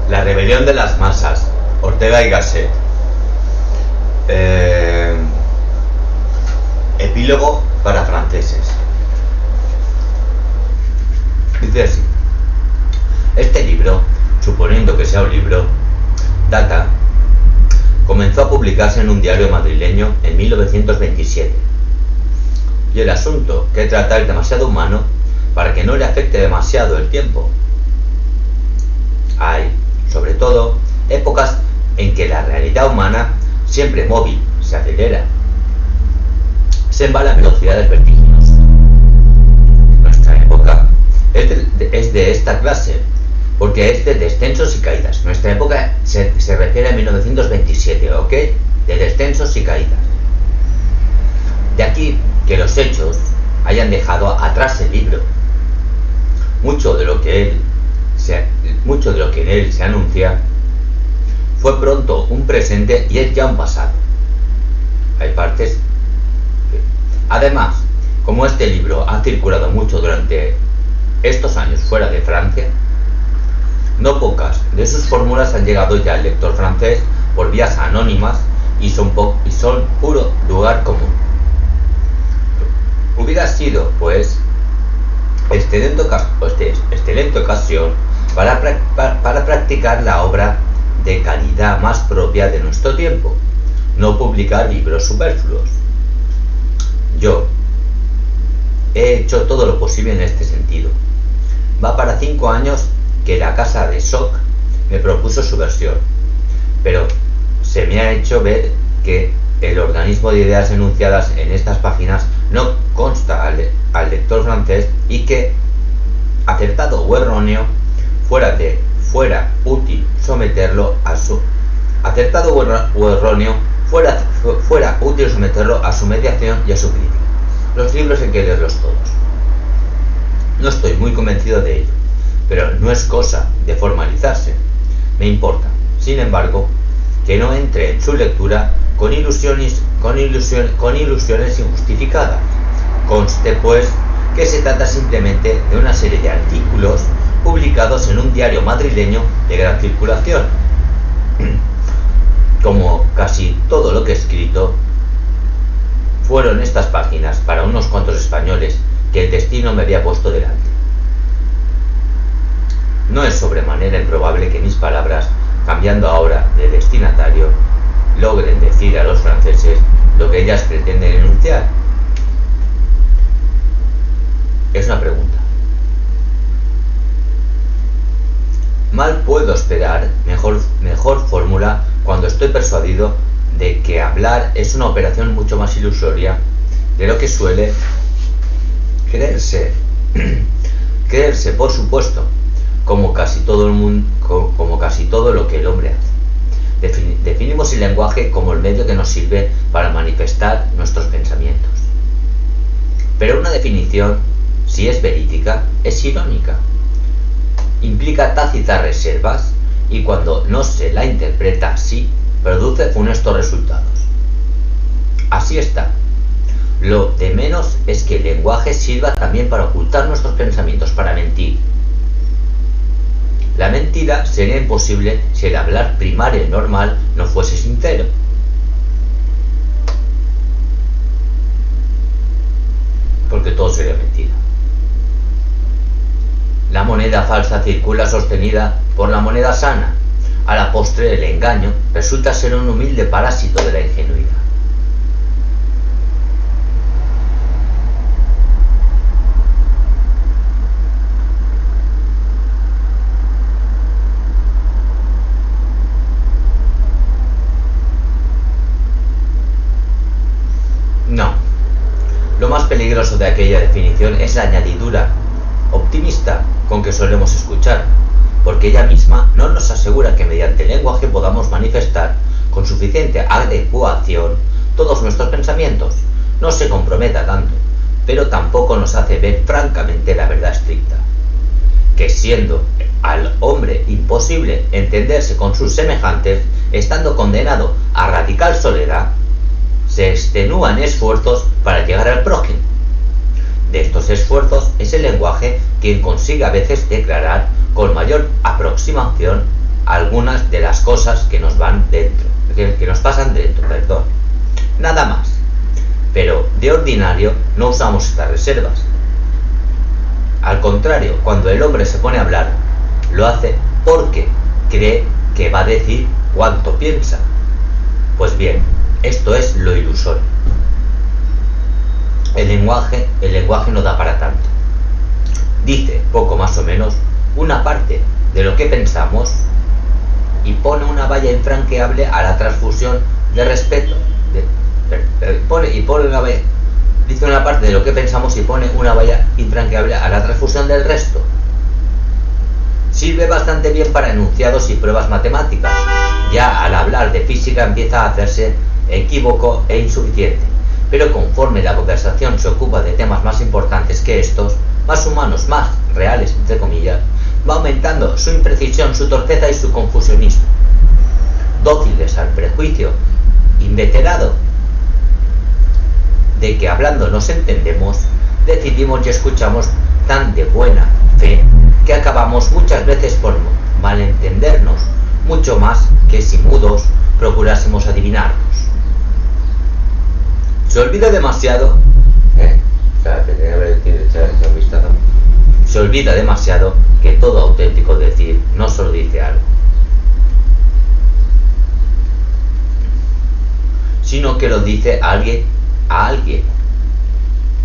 La rebelión de las masas, Ortega y Gasset. Epílogo para franceses. Dice así: este libro, suponiendo que sea un libro, comenzó a publicarse en un diario madrileño en 1927. Y el asunto que trata es demasiado humano para que no le afecte demasiado el tiempo. Hay, sobre todo, épocas en que la realidad humana, siempre móvil, se acelera, se embala en velocidades vertiginosas. Nuestra época es de esta clase, porque es de descensos y caídas. Nuestra época se refiere a 1927, ¿ok? De descensos y caídas. De aquí que los hechos hayan dejado atrás el libro. Mucho de lo que en él se anuncia fue pronto un presente y es ya un pasado. Hay partes que... Además, como este libro ha circulado mucho durante estos años fuera de Francia, no pocas de sus fórmulas han llegado ya al lector francés por vías anónimas y son puro lugar común. Hubiera sido, pues, excelente ocasión para practicar la obra de calidad más propia de nuestro tiempo, no publicar libros superfluos. Yo he hecho todo lo posible en este sentido. Va para 5 años que la casa de Soc me propuso su versión, pero se me ha hecho ver que el organismo de ideas enunciadas en estas páginas no consta al lector francés y que, acertado o erróneo, fuera útil someterlo a su mediación y a su crítica. Los libros hay que leerlos todos. No estoy muy convencido de ello, pero no es cosa de formalizarse. Me importa, sin embargo, que no entre en su lectura con ilusiones injustificadas. Conste, pues, que se trata simplemente de una serie de artículos publicados en un diario madrileño de gran circulación. Como casi todo lo que he escrito, fueron estas páginas para unos cuantos españoles que el destino me había puesto delante. No es sobremanera improbable que mis palabras, cambiando ahora de destinatario, logren decir a los franceses lo que ellas pretenden enunciar. Es una pregunta. Mal puedo esperar mejor fórmula cuando estoy persuadido de que hablar es una operación mucho más ilusoria de lo que suele creerse, por supuesto, como casi todo lo que el hombre hace. Definimos el lenguaje como el medio que nos sirve para manifestar nuestros pensamientos. Pero una definición, si es verídica, es irónica. Implica tácitas reservas y cuando no se la interpreta así, produce funestos resultados. Así está. Lo de menos es que el lenguaje sirva también para ocultar nuestros pensamientos, para mentir. La mentira sería imposible si el hablar primario y normal no fuese sincero. Porque todo sería mentira. La moneda falsa circula sostenida por la moneda sana. A la postre, el engaño resulta ser un humilde parásito de la ingenuidad. No. Lo más peligroso de aquella definición es la añadidura optimista con que solemos escuchar, porque ella misma no nos asegura que mediante el lenguaje podamos manifestar con suficiente adecuación todos nuestros pensamientos. No se comprometa tanto, pero tampoco nos hace ver francamente la verdad estricta, que siendo al hombre imposible entenderse con sus semejantes, estando condenado a radical soledad, se extenúan esfuerzos para llegar al prójimo. De estos esfuerzos es el lenguaje quien consigue a veces declarar con mayor aproximación algunas de las cosas que nos van dentro, que nos pasan dentro, perdón. Nada más. Pero de ordinario no usamos estas reservas. Al contrario, cuando el hombre se pone a hablar, lo hace porque cree que va a decir cuánto piensa. Pues bien, esto es lo ilusorio. El lenguaje no da para tanto. Dice, poco más o menos, una parte de lo que pensamos y pone una valla infranqueable a la transfusión de respeto. Dice una parte de lo que pensamos y pone una valla infranqueable a la transfusión del resto. Sirve bastante bien para enunciados y pruebas matemáticas. Ya al hablar de física empieza a hacerse equívoco e insuficiente. Pero conforme la conversación se ocupa de temas más importantes que estos, más humanos, más reales, entre comillas, va aumentando su imprecisión, su torpeza y su confusionismo. Dóciles al prejuicio inveterado de que hablando nos entendemos, decidimos y escuchamos tan de buena fe que acabamos muchas veces por malentendernos, mucho más que si mudos procurásemos adivinarnos. Se olvida demasiado, se olvida demasiado que todo auténtico decir no solo dice algo, sino que lo dice a alguien.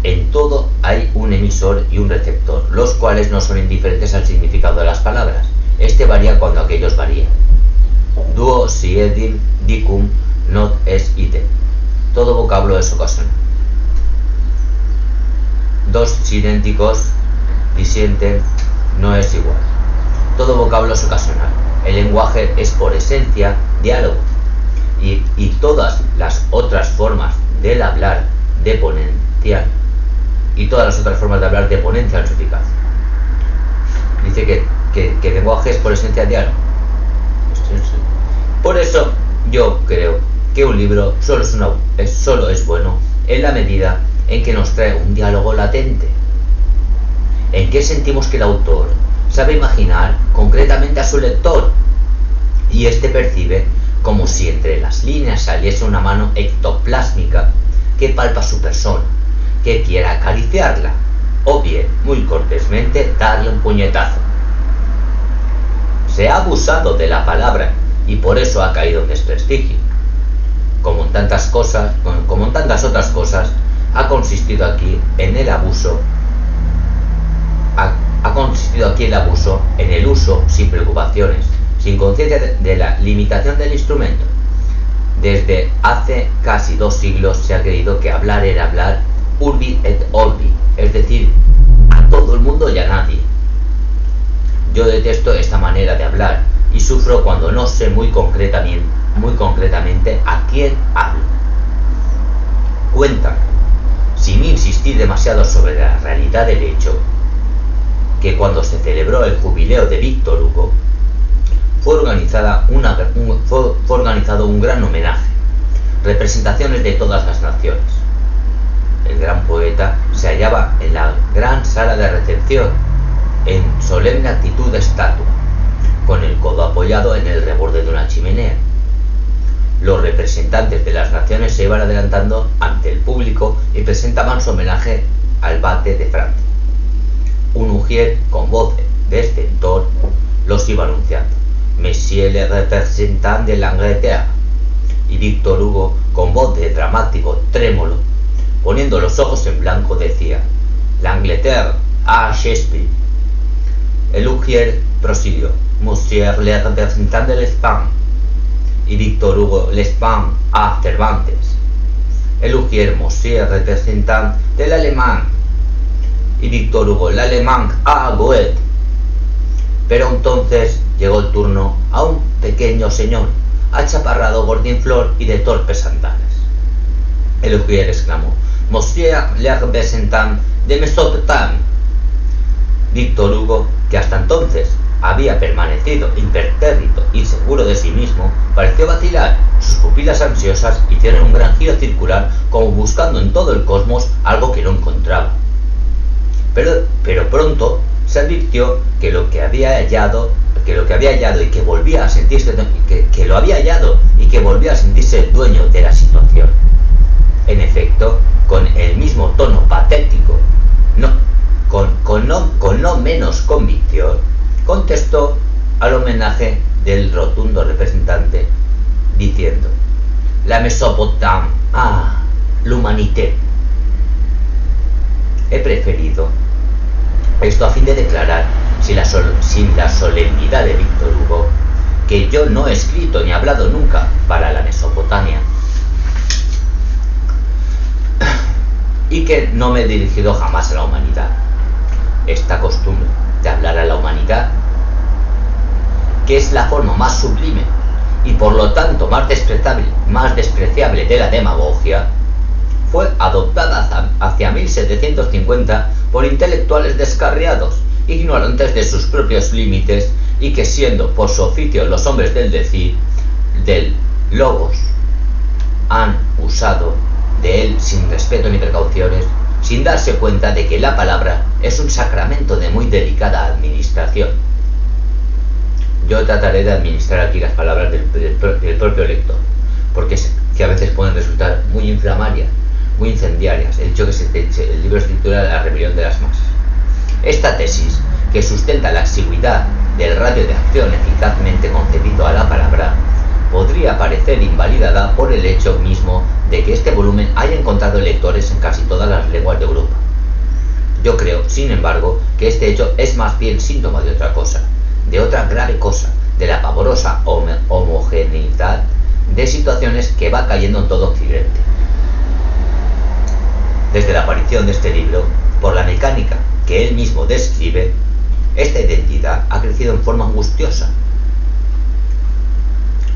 En todo hay un emisor y un receptor, los cuales no son indiferentes al significado de las palabras. Este varía cuando aquellos varían. Duo si edim dicum not es idem. Todo vocablo es ocasional. Dos idénticos disienten no es igual. Todo vocablo es ocasional. El lenguaje es por esencia diálogo. Y todas las otras formas del hablar deponencial y todas las otras formas de hablar deponencian su eficacia. Dice que el lenguaje es por esencia diálogo. Por eso yo creo que un libro solo es bueno en la medida en que nos trae un diálogo latente, en que sentimos que el autor sabe imaginar concretamente a su lector y éste percibe como si entre las líneas saliese una mano ectoplásmica que palpa su persona, que quiera acariciarla, o bien, muy cortésmente, darle un puñetazo. Se ha abusado de la palabra y por eso ha caído en desprestigio. Como en tantas otras cosas, ha consistido aquí el abuso en el uso sin preocupaciones, sin conciencia de la limitación del instrumento. Desde hace casi 2 siglos se ha creído que hablar era hablar urbi et orbi, es decir, a todo el mundo y a nadie. Yo detesto esta manera de hablar y sufro cuando no sé muy concretamente a quién hablo. Cuentan, sin insistir demasiado sobre la realidad del hecho, que cuando se celebró el jubileo de Víctor Hugo, fue organizado un gran homenaje, representaciones de todas las naciones. El gran poeta se hallaba en la gran sala de recepción, en solemne actitud de estatua, con el codo apoyado en el reborde de una chimenea. Los representantes de las naciones se iban adelantando ante el público y presentaban su homenaje al bate de Francia. Un ujier con voz de estentor los iba anunciando: Monsieur le représentant de l'Angleterre. Y Víctor Hugo, con voz de dramático trémolo, poniendo los ojos en blanco, decía: L'Angleterre a Shakespeare. El ujier prosiguió: Monsieur le représentant de l'Espagne. Y Víctor Hugo: L'Espagne a Cervantes. El ujier: Monsieur le représentant de l'Allemagne. Y Víctor Hugo: l'Allemagne a Goethe. Pero entonces llegó el turno a un pequeño señor, achaparrado, gordinflor y de torpes andares. El ujier exclamó: Monsieur le représentant de Mesopotamia. Víctor Hugo, que hasta entonces había permanecido impertérrito y seguro de sí mismo, pareció vacilar. Sus pupilas ansiosas hicieron un gran giro circular, como buscando en todo el cosmos algo que no encontraba. Pero pronto se advirtió que lo que había hallado que lo que había hallado y que volvía a sentirse, que lo había hallado y que volvía a sentirse el dueño de la situación. En efecto, con el mismo tono patético, con no menos convicción, contestó al homenaje del rotundo representante diciendo: la Mesopotamia, l'humanité. He preferido esto a fin de declarar, sin la solemnidad de Víctor Hugo, que yo no he escrito ni hablado nunca para la Mesopotamia, y que no me he dirigido jamás a la humanidad. Esta costumbre de hablar a la humanidad, que es la forma más sublime y por lo tanto más despreciable de la demagogia, fue adoptada hacia 1750 por intelectuales descarriados, ignorantes de sus propios límites, y que, siendo por su oficio los hombres del decir, del logos, han usado de él sin respeto ni precauciones, sin darse cuenta de que la palabra es un sacramento de muy delicada administración. Yo trataré de administrar aquí las palabras del propio lector, porque es que a veces pueden resultar muy inflamarias, muy incendiarias. He dicho que el libro se titula La rebelión de las masas. Esta tesis, que sustenta la exigüidad del radio de acción eficazmente concebido a la palabra, podría parecer invalidada por el hecho mismo de que este volumen haya encontrado lectores en casi todas las lenguas de Europa. Yo creo, sin embargo, que este hecho es más bien síntoma de otra cosa, de otra grave cosa, de la pavorosa homogeneidad de situaciones que va cayendo en todo Occidente. Desde la aparición de este libro, por la mecánica que él mismo describe, esta identidad ha crecido en forma angustiosa.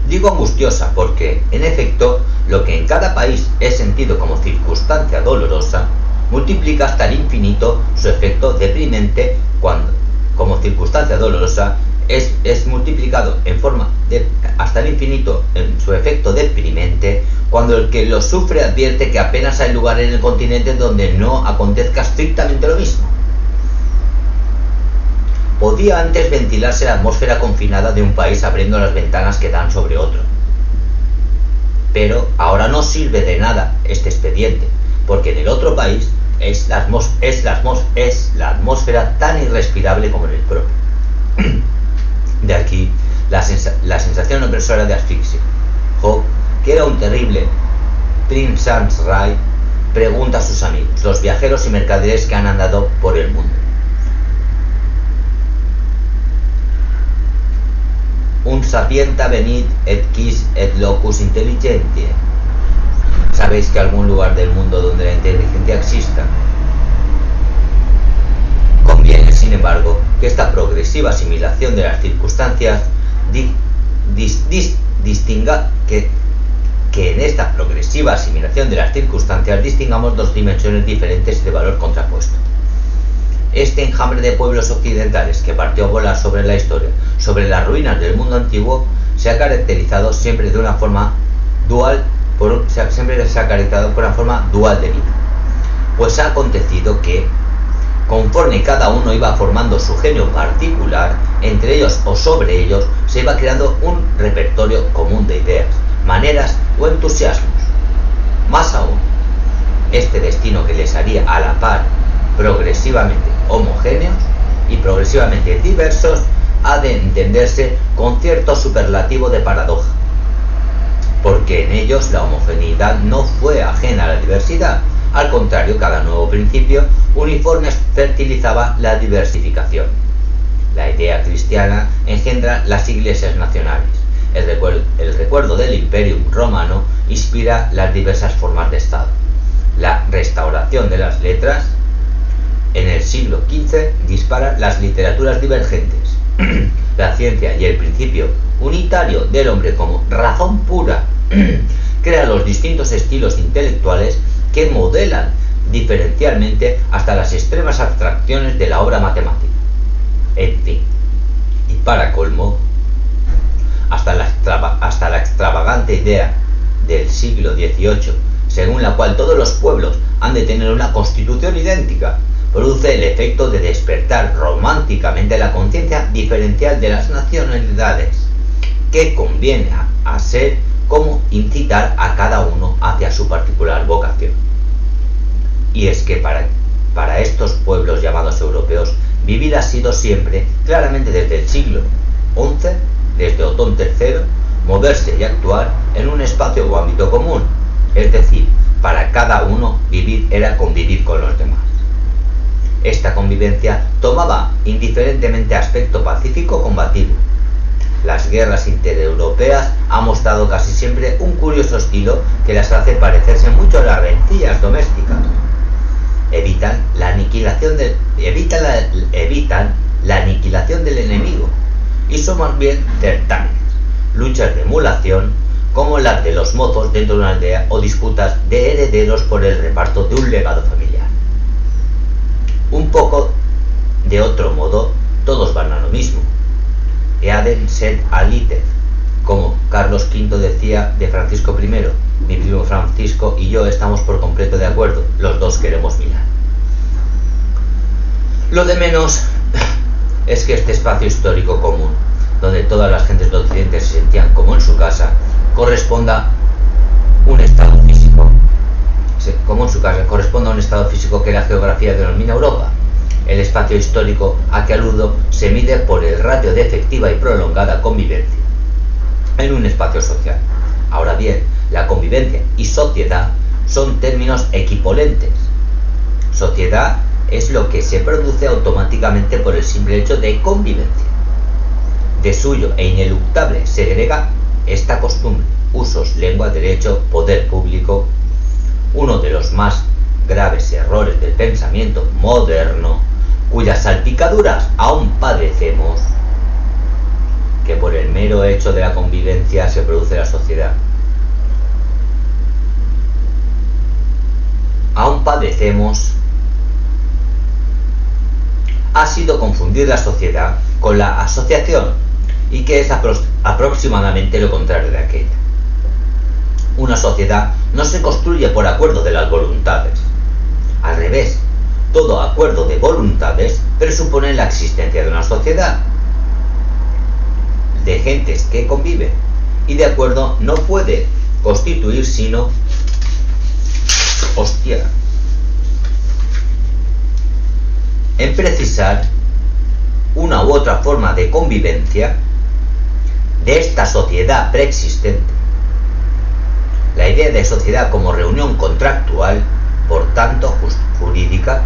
Digo angustiosa porque, en efecto, lo que en cada país es sentido como circunstancia dolorosa, multiplica hasta el infinito su efecto deprimente cuando, como circunstancia dolorosa, es multiplicado en forma hasta el infinito en su efecto deprimente cuando el que lo sufre advierte que apenas hay lugar en el continente donde no acontezca estrictamente lo mismo. Podía antes ventilarse la atmósfera confinada de un país abriendo las ventanas que dan sobre otro. Pero ahora no sirve de nada este expediente, porque en el otro país es la atmósfera tan irrespirable como en el propio. De aquí la sensación opresora de asfixia. Job, que era un terrible Prince Sans Rai, pregunta a sus amigos, los viajeros y mercaderes que han andado por el mundo: un sapienta venit et quis et locus intelligentiae. ¿Sabéis que algún lugar del mundo donde la inteligencia exista? Conviene, sin embargo, que esta progresiva asimilación de las circunstancias distingamos dos dimensiones diferentes de valor contrapuesto. Este enjambre de pueblos occidentales que partió a volar sobre la historia, sobre las ruinas del mundo antiguo, se ha caracterizado siempre de una forma dual, por una forma dual de vida. Pues ha acontecido que, conforme cada uno iba formando su genio particular, entre ellos o sobre ellos, se iba creando un repertorio común de ideas, maneras o entusiasmos. Más aún, este destino que les haría a la par progresivamente homogéneos y progresivamente diversos ha de entenderse con cierto superlativo de paradoja, porque en ellos la homogeneidad no fue ajena a la diversidad. Al contrario, cada nuevo principio uniforme fertilizaba la diversificación. La idea cristiana engendra las iglesias nacionales. El recuerdo del Imperium Romano inspira las diversas formas de Estado. La restauración de las letras en el siglo XV dispara las literaturas divergentes. La ciencia y el principio unitario del hombre como razón pura crea los distintos estilos intelectuales que modelan diferencialmente hasta las extremas abstracciones de la obra matemática. En fin, y para colmo, hasta la extravagante idea del siglo XVIII, según la cual todos los pueblos han de tener una constitución idéntica, produce el efecto de despertar románticamente la conciencia diferencial de las nacionalidades, que conviene a ser como incitar a cada uno hacia su particular vocación. Y es que para estos pueblos llamados europeos, vivir ha sido siempre, claramente desde el siglo XI, desde Otón III, moverse y actuar en un espacio o ámbito común, es decir, para cada uno vivir era convivir con los demás. Esta convivencia tomaba indiferentemente aspecto pacífico o combativo. Las guerras intereuropeas han mostrado casi siempre un curioso estilo que las hace parecerse mucho a las rencillas domésticas. Evitan la aniquilación del enemigo y son más bien certámenes, luchas de emulación como las de los mozos dentro de una aldea o disputas de herederos por el reparto de un legado familiar. Un poco de otro modo, todos van a lo mismo. Eadem sed aliter, como Carlos V decía de Francisco I, mi primo Francisco y yo estamos por completo de acuerdo, los dos queremos Milán. Lo de menos es que este espacio histórico común, donde todas las gentes de Occidente se sentían como en su casa, corresponda un estado físico, que la geografía denomina Europa. El espacio histórico a que aludo se mide por el ratio de efectiva y prolongada convivencia en un espacio social. Ahora bien, la convivencia y sociedad son términos equipolentes. Sociedad es lo que se produce automáticamente por el simple hecho de convivencia. De suyo e ineluctable segrega esta costumbre, usos, lengua, derecho, poder público, uno de los más graves errores del pensamiento moderno, cuyas salpicaduras aún padecemos, que por el mero hecho de la convivencia se produce la sociedad. Aún padecemos ha sido confundir la sociedad con la asociación, y que es aproximadamente lo contrario de aquella. Una sociedad no se construye por acuerdo de las voluntades. Al revés, todo acuerdo de voluntades presupone la existencia de una sociedad de gentes que conviven, y de acuerdo no puede constituir sino en precisar una u otra forma de convivencia de esta sociedad preexistente. La idea de sociedad como reunión contractual, por tanto jurídica,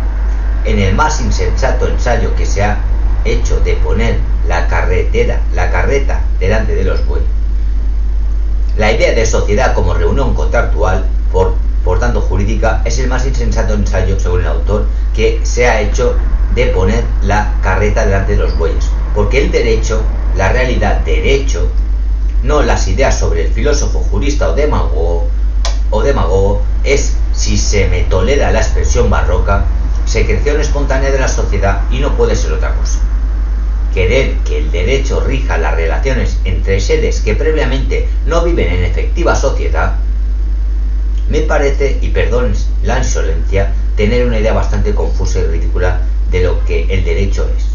en el más insensato ensayo que se ha hecho de poner la carreta delante de los bueyes. La idea de sociedad como reunión contractual, por tanto jurídica, es el más insensato ensayo, según el autor, que se ha hecho de poner la carreta delante de los bueyes, porque el derecho, la realidad derecho, no las ideas sobre el filósofo, jurista o demagogo, es, si se me tolera la expresión barroca, secreción espontánea de la sociedad, y no puede ser otra cosa. Querer que el derecho rija las relaciones entre seres que previamente no viven en efectiva sociedad, me parece, y perdón la insolencia, tener una idea bastante confusa y ridícula de lo que el derecho es.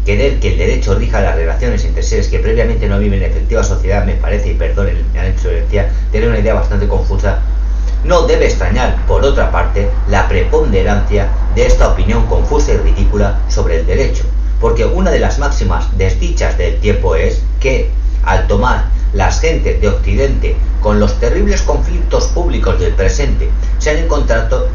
Querer que el derecho rija las relaciones entre seres que previamente no viven en efectiva sociedad me parece, y perdón la insolencia, tener una idea bastante confusa. No debe extrañar, por otra parte, la preponderancia de esta opinión confusa y ridícula sobre el derecho, porque una de las máximas desdichas del tiempo es que, al tomar las gentes de Occidente con los terribles conflictos públicos del presente, se han encontrado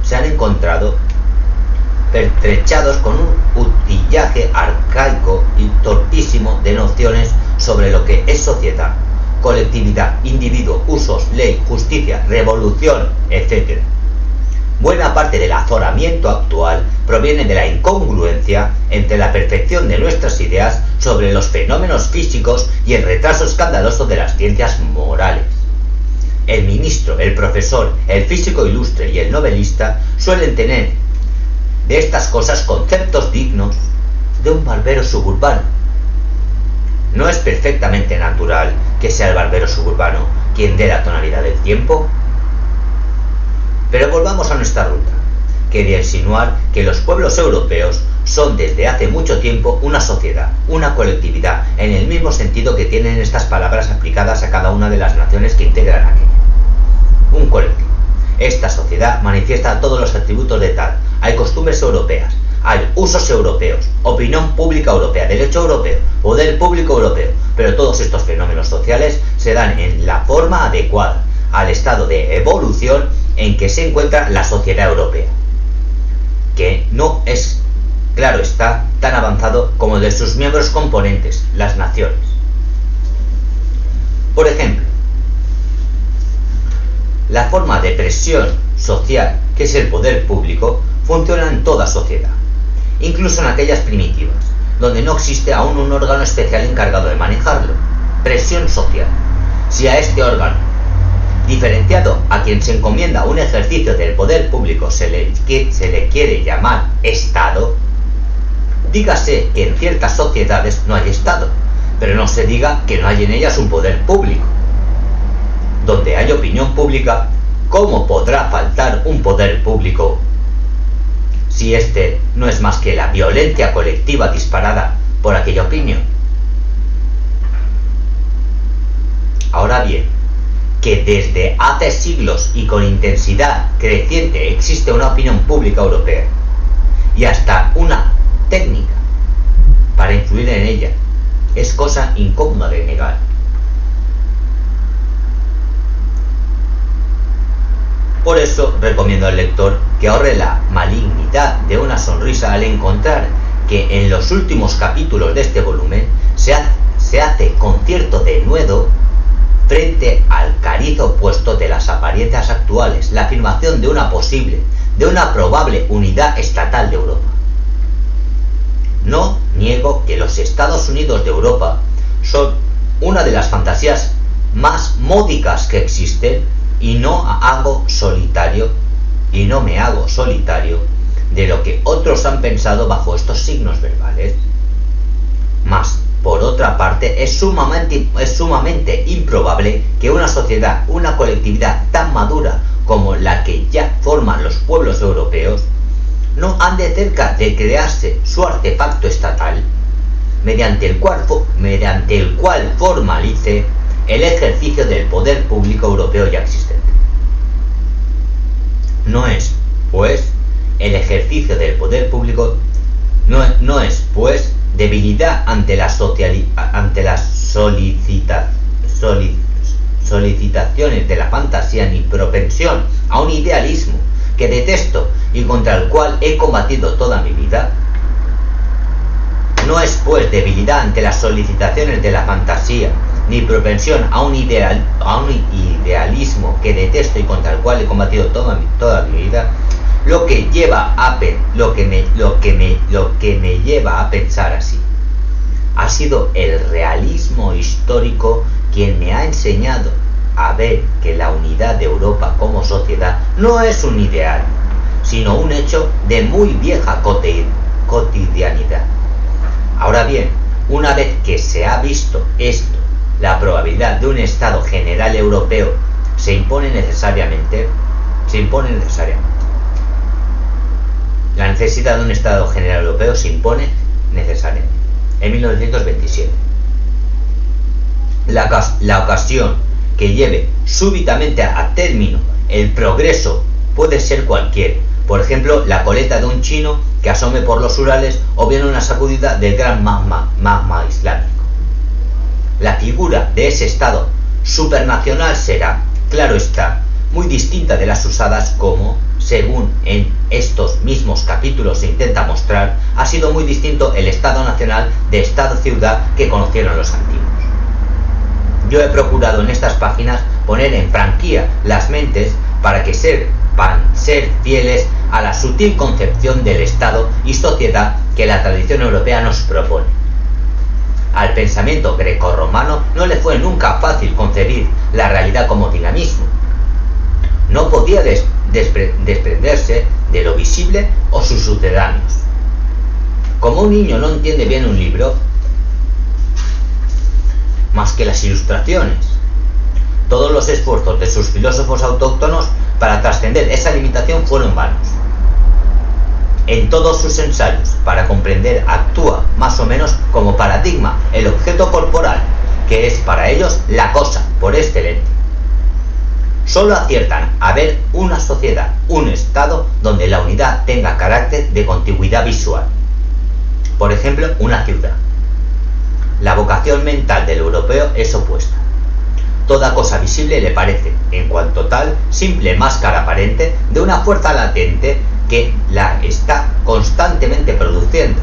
pertrechados con un utillaje arcaico y torpísimo de nociones sobre lo que es sociedad, colectividad, individuo, usos, ley, justicia, revolución, etc. Buena parte del azoramiento actual proviene de la incongruencia entre la perfección de nuestras ideas sobre los fenómenos físicos y el retraso escandaloso de las ciencias morales. El ministro, el profesor, el físico ilustre y el novelista suelen tener de estas cosas conceptos dignos de un barbero suburbano. ¿No es perfectamente natural que sea el barbero suburbano quien dé la tonalidad del tiempo? Pero volvamos a nuestra ruta. quería insinuar que los pueblos europeos son desde hace mucho tiempo una sociedad, una colectividad, en el mismo sentido que tienen estas palabras aplicadas a cada una de las naciones que integran aquella. Un colectivo. Esta sociedad manifiesta todos los atributos de tal. Hay costumbres europeas, hay usos europeos, opinión pública europea, derecho europeo, poder público europeo, pero todos estos fenómenos sociales se dan en la forma adecuada al estado de evolución en que se encuentra la sociedad europea, que no es, claro está, tan avanzado como de sus miembros componentes, las naciones. Por ejemplo, la forma de presión social, que es el poder público, funciona en toda sociedad, incluso en aquellas primitivas, donde no existe aún un órgano especial encargado de manejarlo. Presión social. Si a este órgano, diferenciado a quien se encomienda un ejercicio del poder público, se le quiere llamar Estado, dígase que en ciertas sociedades no hay Estado, pero no se diga que no hay en ellas un poder público. Donde hay opinión pública, ¿cómo podrá faltar un poder público si este no es más que la violencia colectiva disparada por aquella opinión? Ahora bien, que desde hace siglos y con intensidad creciente existe una opinión pública europea y hasta una técnica para influir en ella, es cosa incómoda de negar. Por eso recomiendo al lector que ahorre la malignidad de una sonrisa al encontrar que en los últimos capítulos de este volumen se hace con cierto denuedo frente al cariz opuesto de las apariencias actuales, la afirmación de una probable unidad estatal de Europa. No niego que los Estados Unidos de Europa son una de las fantasías más módicas que existen, y no me hago solitario de lo que otros han pensado bajo estos signos verbales. Mas, por otra parte, es sumamente improbable que una sociedad, una colectividad tan madura como la que ya forman los pueblos europeos, no ande cerca de crearse su artefacto estatal, mediante el cual formalice el ejercicio del poder público europeo ya existente. No es, pues, el ejercicio del poder público, no es, pues, debilidad ante las solicitaciones de la fantasía, ni propensión a un idealismo que detesto y contra el cual he combatido toda mi vida. No es, pues, debilidad ante las solicitaciones de la fantasía, ni propensión a un idealismo que detesto y contra el cual he combatido toda mi vida, lo que me lleva a pensar así. Ha sido el realismo histórico quien me ha enseñado a ver que la unidad de Europa como sociedad no es un ideal, sino un hecho de muy vieja cotidianidad. Ahora bien, una vez que se ha visto esto, la probabilidad de un Estado general europeo se impone necesariamente. La necesidad de un Estado general europeo se impone necesariamente. En 1927. La ocasión que lleve súbitamente a término el progreso puede ser cualquiera. Por ejemplo, la coleta de un chino que asome por los Urales, o bien una sacudida del gran magma islámico. La figura de ese Estado supranacional será, claro está, muy distinta de las usadas como, según en estos mismos capítulos se intenta mostrar, ha sido muy distinto el Estado nacional de Estado-ciudad que conocieron los antiguos. Yo he procurado en estas páginas poner en franquía las mentes para ser fieles a la sutil concepción del Estado y sociedad que la tradición europea nos propone. Al pensamiento grecorromano no le fue nunca fácil concebir la realidad como dinamismo. No podía desprenderse de lo visible o sus sucedáneos. Como un niño no entiende bien un libro más que las ilustraciones, todos los esfuerzos de sus filósofos autóctonos para trascender esa limitación fueron vanos. en todos sus ensayos. Para comprender, actúa más o menos como paradigma el objeto corporal, que es para ellos la cosa por excelencia. Solo aciertan a ver una sociedad, un estado donde la unidad tenga carácter de contigüidad visual. Por ejemplo, una ciudad. La vocación mental del europeo es opuesta. Toda cosa visible le parece, en cuanto tal, simple máscara aparente de una fuerza latente que la está constantemente produciendo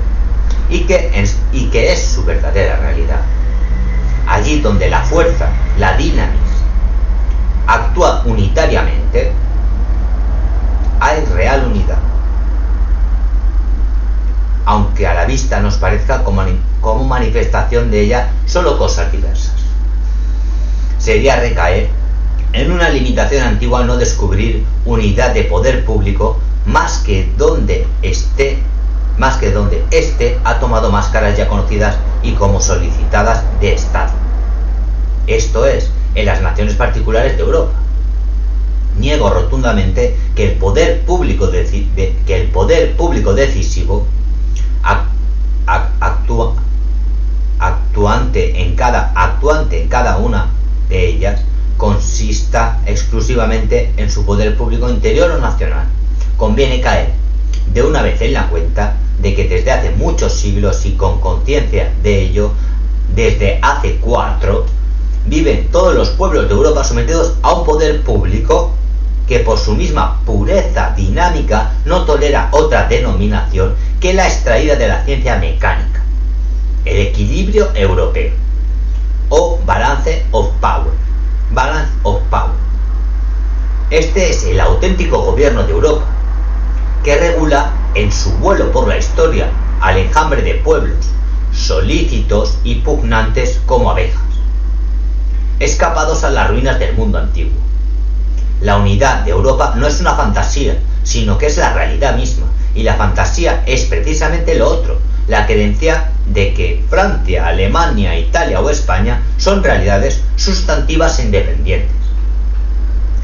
y que es su verdadera realidad. Allí donde la fuerza, la dinamis, actúa unitariamente, hay real unidad, aunque a la vista nos parezca como manifestación de ella solo cosas diversas. Sería recaer en una limitación antigua no descubrir unidad de poder público más que donde éste ha tomado máscaras ya conocidas y como solicitadas de Estado. Esto es, en las naciones particulares de Europa. Niego rotundamente que el poder público decisivo actuante en cada una de ellas consista exclusivamente en su poder público interior o nacional. Conviene caer de una vez en la cuenta de que desde hace muchos siglos y con conciencia de ello, desde hace 4, viven todos los pueblos de Europa sometidos a un poder público que por su misma pureza dinámica no tolera otra denominación que la extraída de la ciencia mecánica, el equilibrio europeo, o balance of power. Este es el auténtico gobierno de Europa, que regula en su vuelo por la historia al enjambre de pueblos, solícitos y pugnantes como abejas, escapados a las ruinas del mundo antiguo. La unidad de Europa no es una fantasía, sino que es la realidad misma, y la fantasía es precisamente lo otro, la creencia de que Francia, Alemania, Italia o España son realidades sustantivas e independientes.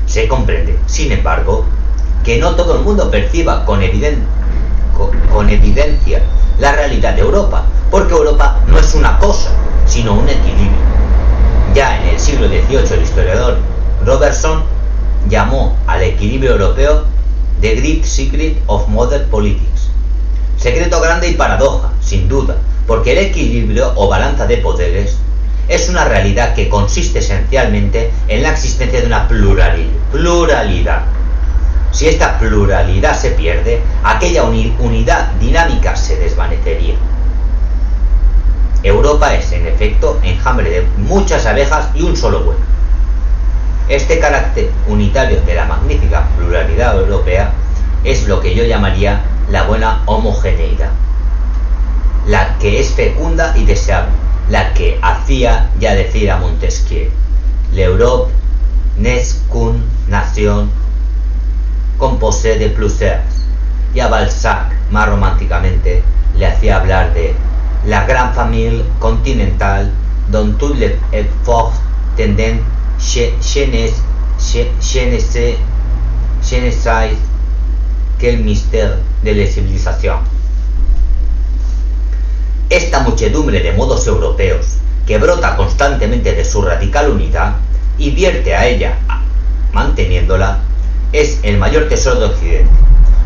Se comprende, sin embargo, que no todo el mundo perciba con evidencia la realidad de Europa, porque Europa no es una cosa, sino un equilibrio. Ya en el siglo XVIII el historiador Robertson llamó al equilibrio europeo The Great Secret of Modern Politics. Secreto grande y paradoja, sin duda, porque el equilibrio o balanza de poderes es una realidad que consiste esencialmente en la existencia de una pluralidad. Si esta pluralidad se pierde, aquella unidad dinámica se desvanecería. Europa es, en efecto, enjambre de muchas abejas y un solo vuelo. Este carácter unitario de la magnífica pluralidad europea es lo que yo llamaría la buena homogeneidad, la que es fecunda y deseable, la que hacía ya decir a Montesquieu: l'Europe n'est qu'une nation composée de plusieurs, y a Balzac, más románticamente, le hacía hablar de la gran familia continental dont tous les efforts tendent je ne sais quel mystère de la civilización. Esta muchedumbre de modos europeos, que brota constantemente de su radical unidad y vierte a ella manteniéndola, es el mayor tesoro de Occidente.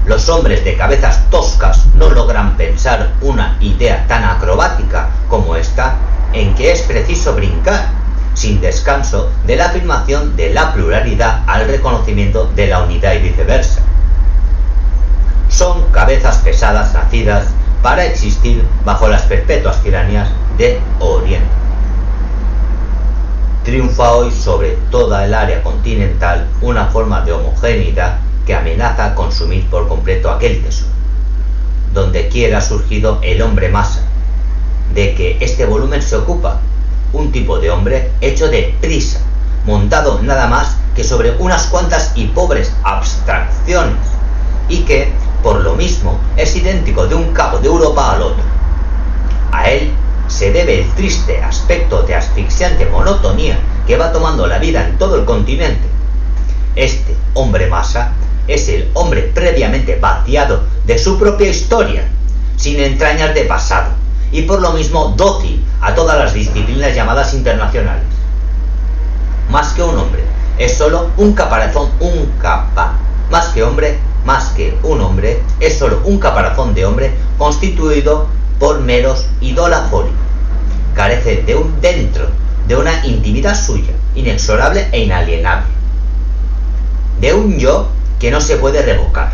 Los hombres de cabezas toscas no logran pensar una idea tan acrobática como esta, en que es preciso brincar sin descanso de la afirmación de la pluralidad al reconocimiento de la unidad y viceversa. Son cabezas pesadas nacidas para existir bajo las perpetuas tiranías de Oriente. Triunfa hoy sobre toda el área continental una forma de homogeneidad que amenaza consumir por completo aquel tesoro. Donde quiera ha surgido el hombre masa, de que este volumen se ocupa, un tipo de hombre hecho de prisa, montado nada más que sobre unas cuantas y pobres abstracciones, y que, por lo mismo, es idéntico de un cabo de Europa al otro. A él se debe el triste aspecto de asfixiante monotonía que va tomando la vida en todo el continente. Este hombre masa es el hombre previamente vaciado de su propia historia, sin entrañas de pasado, y por lo mismo dócil a todas las disciplinas llamadas internacionales. Más que un hombre, es solo un caparazón, más que un hombre, es solo un caparazón de hombre constituido por meros idolaforio. Carece de un dentro, de una intimidad suya, inexorable e inalienable, de un yo que no se puede revocar.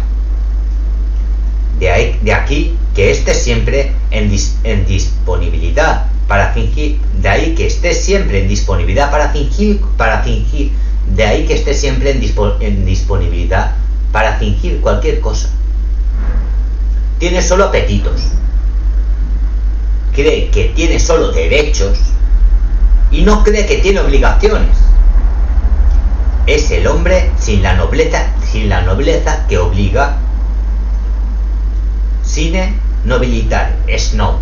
De aquí que esté siempre en disponibilidad para fingir, de ahí que esté siempre en disponibilidad para fingir, de ahí que esté siempre en disponibilidad para fingir cualquier cosa. Tiene solo apetitos, cree que tiene solo derechos y no cree que tiene obligaciones. Es el hombre sin la nobleza que obliga, sine nobilitare, snob.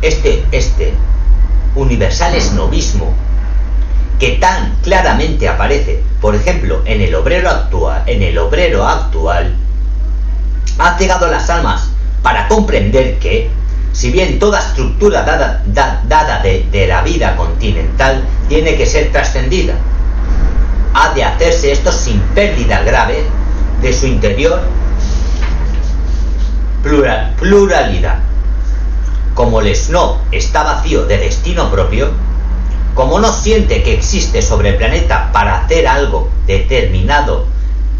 Este universal snobismo que tan claramente aparece, por ejemplo, en el obrero actual, ha cegado las almas para comprender que, si bien toda estructura dada de la vida continental tiene que ser trascendida, ha de hacerse esto sin pérdida grave de su interior pluralidad. Como el snob está vacío de destino propio, como no siente que existe sobre el planeta para hacer algo determinado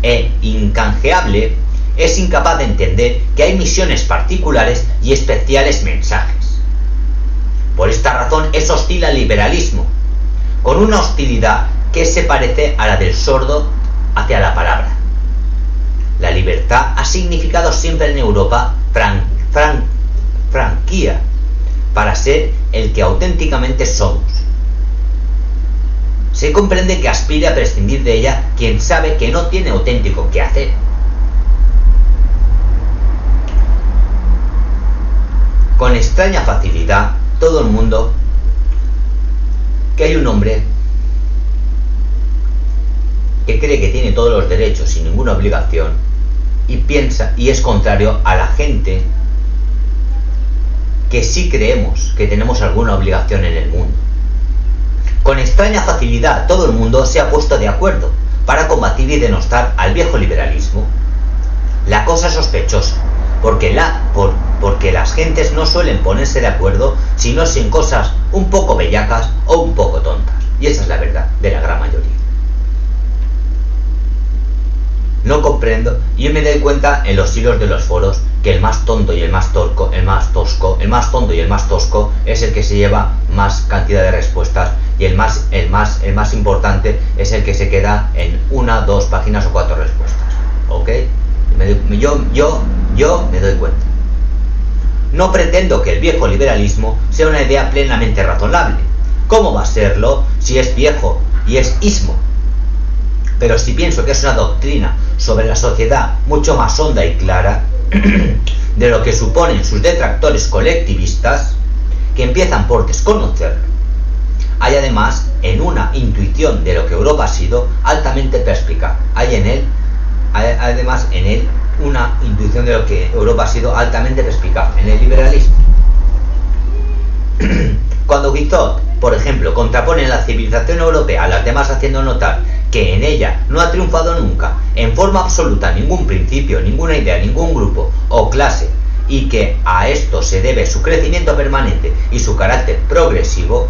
e incanjeable, es incapaz de entender que hay misiones particulares y especiales mensajes. Por esta razón es hostil al liberalismo, con una hostilidad que se parece a la del sordo hacia la palabra. La libertad ha significado siempre en Europa franquía para ser el que auténticamente somos. Se comprende que aspira a prescindir de ella quien sabe que no tiene auténtico que hacer. Con extraña facilidad, todo el mundo que hay un hombre que cree que tiene todos los derechos sin ninguna obligación y piensa y es contrario a la gente que sí creemos que tenemos alguna obligación en el mundo. Con extraña facilidad todo el mundo se ha puesto de acuerdo para combatir y denostar al viejo liberalismo. La cosa es sospechosa, porque las gentes no suelen ponerse de acuerdo sino en cosas un poco bellacas o un poco tontas, y esa es la verdad de la gran mayoría. No comprendo, y yo me doy cuenta en los hilos de los foros que el más tonto y el más tosco es el que se lleva más cantidad de respuestas, y el más importante es el que se queda en 1, 2 páginas o 4 respuestas. ¿Ok? Yo me doy cuenta. No pretendo que el viejo liberalismo sea una idea plenamente razonable. ¿Cómo va a serlo si es viejo y es ismo? Pero si pienso que es una doctrina sobre la sociedad mucho más honda y clara de lo que suponen sus detractores colectivistas, que empiezan por desconocerlo. Hay además en una intuición de lo que Europa ha sido altamente perspicaz. Hay además en él una intuición de lo que Europa ha sido altamente perspicaz en el liberalismo. Cuando Guizot, por ejemplo, contrapone la civilización europea a las demás, haciendo notar que en ella no ha triunfado nunca, en forma absoluta, ningún principio, ninguna idea, ningún grupo o clase, y que a esto se debe su crecimiento permanente y su carácter progresivo,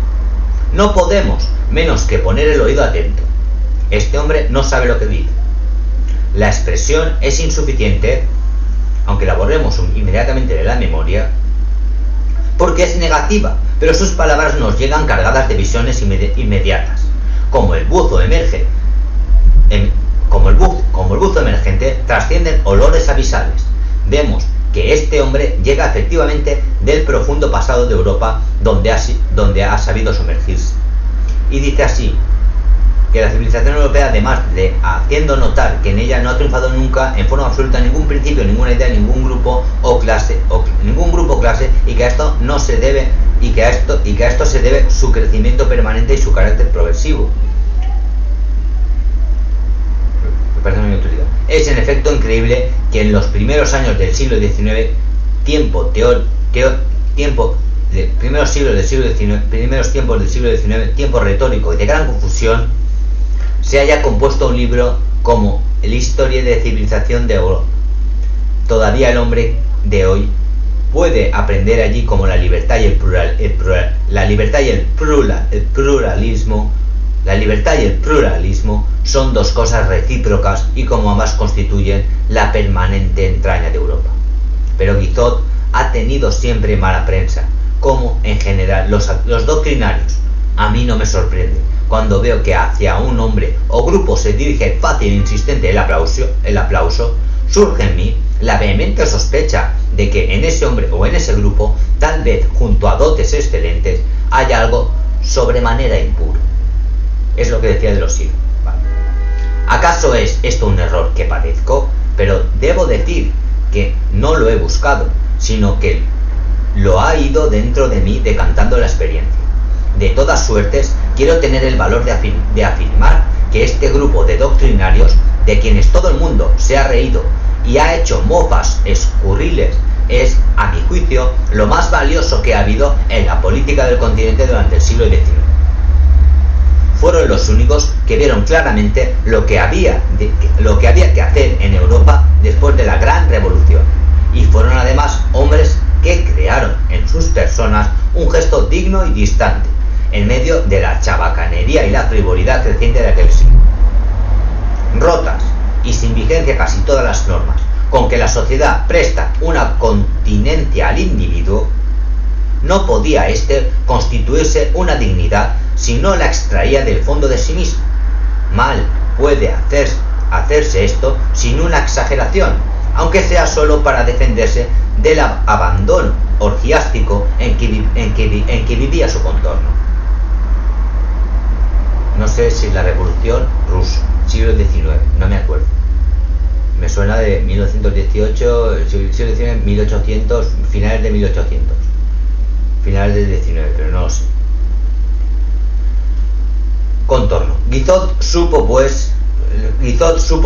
no podemos menos que poner el oído atento. Este hombre no sabe lo que dice. La expresión es insuficiente, aunque la borremos inmediatamente de la memoria, porque es negativa, pero sus palabras nos llegan cargadas de visiones inmediatas. Como el buzo emergente, trascienden olores abisales. Vemos que este hombre llega efectivamente del profundo pasado de Europa, donde ha sabido sumergirse. Y dice así, que la civilización europea, además de haciendo notar que en ella no ha triunfado nunca en forma absoluta ningún principio, ninguna idea, ningún grupo o clase, y que a esto no se debe, y que a esto se debe su crecimiento permanente y su carácter progresivo. Me parece muy utilidad. Es en efecto increíble que en los primeros años del siglo XIX, primeros tiempos del siglo XIX, tiempo retórico y de gran confusión, se haya compuesto un libro como La historia de civilización de Europa. Todavía el hombre de hoy puede aprender allí como la libertad y el pluralismo son dos cosas recíprocas y como ambas constituyen la permanente entraña de Europa. Pero Guizot ha tenido siempre mala prensa, como en general los doctrinarios. A mí no me sorprende cuando veo que hacia un hombre o grupo se dirige fácil e insistente el aplauso, surge en mí la vehemente sospecha de que en ese hombre o en ese grupo, tal vez junto a dotes excelentes, haya algo sobremanera impuro. Es lo que decía de los siglos. Vale. ¿Acaso es esto un error que padezco? Pero debo decir que no lo he buscado, sino que lo ha ido dentro de mí decantando la experiencia. De todas suertes, quiero tener el valor de afirmar que este grupo de doctrinarios, de quienes todo el mundo se ha reído y ha hecho mofas escurriles, es, a mi juicio, lo más valioso que ha habido en la política del continente durante el siglo XIX. Fueron los únicos que vieron claramente lo que había que hacer en Europa después de la Gran Revolución, y fueron además hombres que crearon en sus personas un gesto digno y distante, en medio de la chabacanería y la frivolidad creciente de aquel siglo. Rotas y sin vigencia casi todas las normas con que la sociedad presta una continencia al individuo, no podía éste constituirse una dignidad si no la extraía del fondo de sí mismo. Mal puede hacerse esto sin una exageración, aunque sea solo para defenderse del abandono orgiástico en que vivía su contorno. No sé si la Revolución Rusa, siglo XIX, no me acuerdo. Me suena de 1918, siglo XIX, 1800, finales de 1800. Finales del 19, pero no lo sé. Contorno. Guizot supo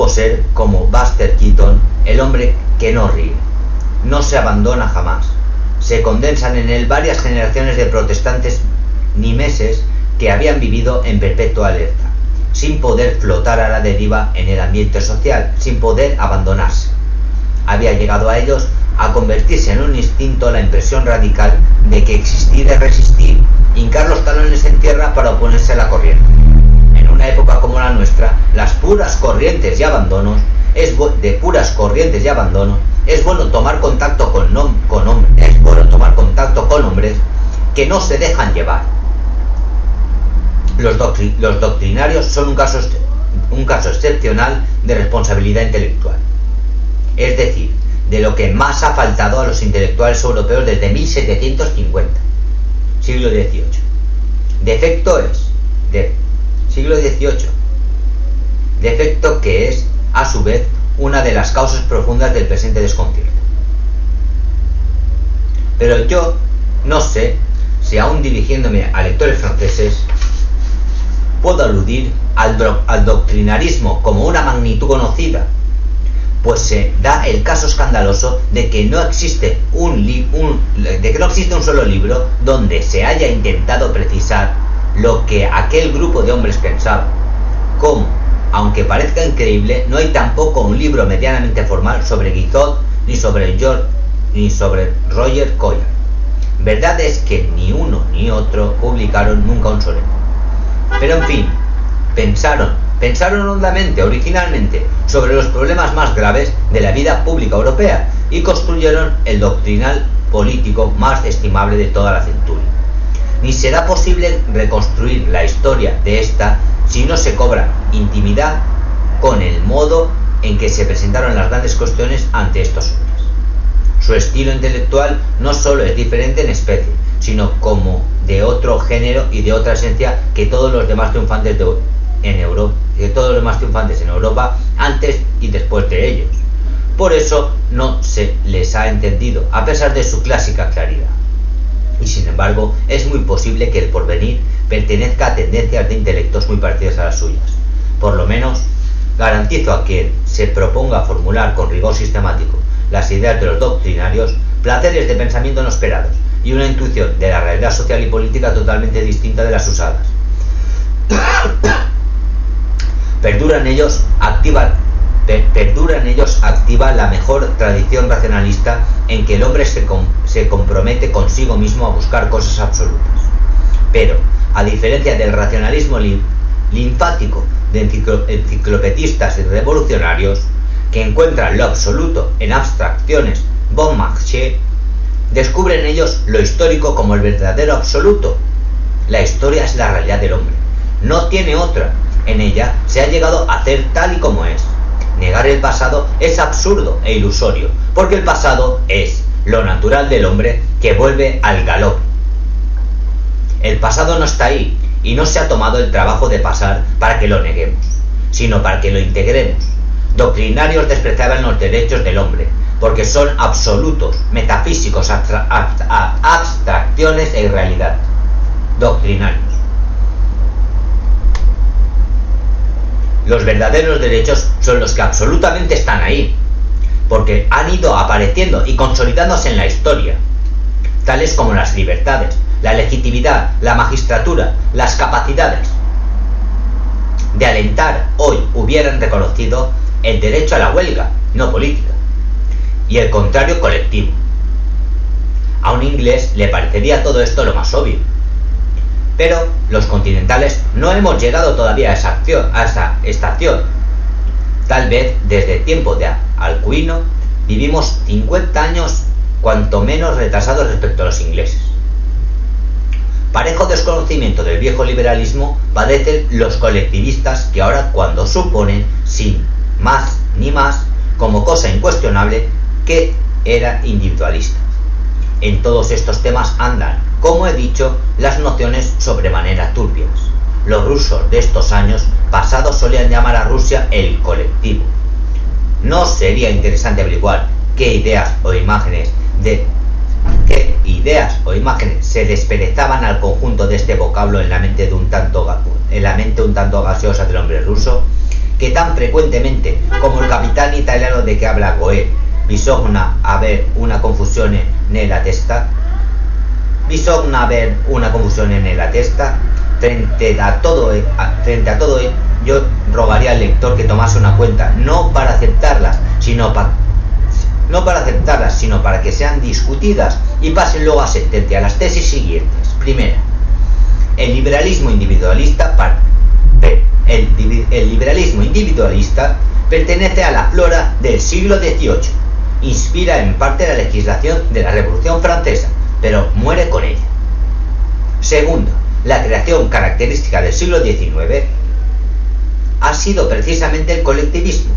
ser, como Buster Keaton, el hombre que no ríe. No se abandona jamás. Se condensan en él varias generaciones de protestantes nimeses que habían vivido en perpetua alerta, sin poder flotar a la deriva en el ambiente social, sin poder abandonarse. Había llegado a ellos a convertirse en un instinto la impresión radical de que existir es resistir, hincar los talones en tierra para oponerse a la corriente. En una época como la nuestra, las puras corrientes y abandonos, es bueno tomar contacto con hombres que no se dejan llevar. Los doctrinarios son un caso excepcional de responsabilidad intelectual. Es decir, de lo que más ha faltado a los intelectuales europeos desde 1750, siglo XVIII. Defecto es, siglo XVIII, defecto que es, a su vez, una de las causas profundas del presente desconcierto. Pero yo no sé si, aún dirigiéndome a lectores franceses, puedo aludir al doctrinarismo como una magnitud conocida, pues se da el caso escandaloso de que no existe un solo libro donde se haya intentado precisar lo que aquel grupo de hombres pensaba. Como, aunque parezca increíble, no hay tampoco un libro medianamente formal sobre Guizot ni sobre Roger Collard. Verdad es que ni uno ni otro publicaron nunca un soneto. Pero en fin, pensaron hondamente, originalmente, sobre los problemas más graves de la vida pública europea y construyeron el doctrinal político más estimable de toda la centuria. Ni será posible reconstruir la historia de esta si no se cobra intimidad con el modo en que se presentaron las grandes cuestiones ante estos hombres. Su estilo intelectual no solo es diferente en especie, sino como de otro género y de otra esencia que todos los demás triunfantes en Europa antes y después de ellos. Por eso no se les ha entendido, a pesar de su clásica claridad. Y sin embargo, es muy posible que el porvenir pertenezca a tendencias de intelectos muy parecidas a las suyas. Por lo menos, Garantizo a quien se proponga formular con rigor sistemático las ideas de los doctrinarios placeres de pensamiento no esperados y una intuición de la realidad social y política totalmente distinta de las usadas. Perdura en ellos activa la mejor tradición racionalista en que el hombre se compromete consigo mismo a buscar cosas absolutas. Pero, a diferencia del racionalismo linfático de enciclopedistas y revolucionarios, que encuentran lo absoluto en abstracciones bon marché, descubren ellos lo histórico como el verdadero absoluto. La historia es la realidad del hombre, no tiene otra. En ella se ha llegado a hacer tal y como es. Negar el pasado es absurdo e ilusorio, porque el pasado es lo natural del hombre que vuelve al galope. El pasado no está ahí y no se ha tomado el trabajo de pasar para que lo neguemos, sino para que lo integremos. Doctrinarios despreciaban los derechos del hombre, porque son absolutos, metafísicos, abstracciones e irrealidad. Doctrinarios. Los verdaderos derechos son los que absolutamente están ahí, porque han ido apareciendo y consolidándose en la historia, tales como las libertades, la legitimidad, la magistratura, las capacidades de alentar hoy hubieran reconocido el derecho a la huelga, no política, y el contrario colectivo. A un inglés le parecería todo esto lo más obvio, pero los continentales no hemos llegado todavía a esa estación. Tal vez desde el tiempo de Alcuino vivimos 50 años cuanto menos retrasados respecto a los ingleses. Parejo desconocimiento del viejo liberalismo padecen los colectivistas que ahora, cuando suponen, sin más ni más, como cosa incuestionable, que era individualista. En todos estos temas andan, como he dicho, las nociones sobremanera turbias. Los rusos de estos años pasados solían llamar a Rusia el colectivo. ¿No sería interesante averiguar qué ideas o imágenes se desperezaban al conjunto de este vocablo en la mente un tanto gaseosa del hombre ruso, que tan frecuentemente, como el capitán italiano de que habla Goethe, bisogna haber una confusione nella testa? Frente a todo ello, yo rogaría al lector que tomase una cuenta, no para aceptarlas, sino para que sean discutidas y pasen luego a sentencia. Las tesis siguientes. Primera, el liberalismo individualista pertenece a la flora del siglo XVIII, inspira en parte la legislación de la Revolución Francesa, pero muere con ella. Segundo, la creación característica del siglo XIX ha sido precisamente el colectivismo.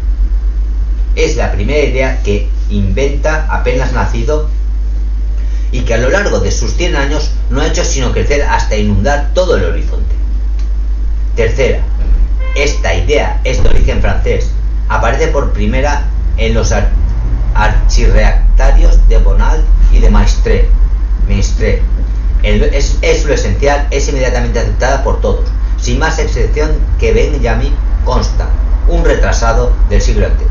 Es la primera idea que inventa apenas nacido y que a lo largo de sus 100 años no ha hecho sino crecer hasta inundar todo el horizonte. Tercera, esta idea es de origen francés, aparece por primera en los archirreactarios de Bonald y de Maistre. Es lo esencial, es inmediatamente aceptada por todos, sin más excepción que Benjamin Constant, un retrasado del siglo anterior.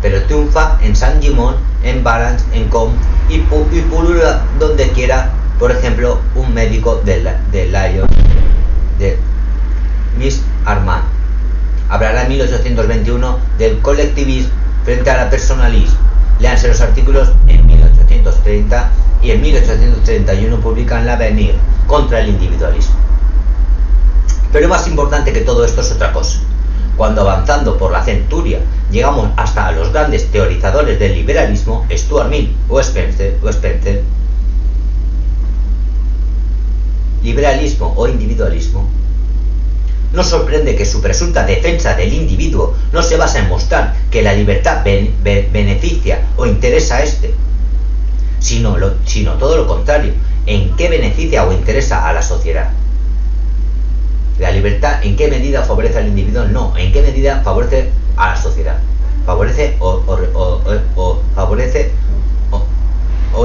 Pero triunfa en Saint-Gimon, en Valence, en Com y pulula donde quiera, por ejemplo, un médico de Lyon, de Miss Armand. Hablará en 1821 del colectivismo frente al personalismo. Léanse los artículos en 1830 y en 1831 publican L'Avenir contra el individualismo. Pero más importante que todo esto es otra cosa. Cuando avanzando por la centuria llegamos hasta los grandes teorizadores del liberalismo, Stuart Mill o Spencer, liberalismo o individualismo, nos sorprende que su presunta defensa del individuo no se basa en mostrar que la libertad beneficia o interesa a este, sino todo lo contrario, en qué beneficia o interesa a la sociedad. La libertad, ¿en qué medida favorece al individuo? No, ¿en qué medida favorece a la sociedad? Favorece o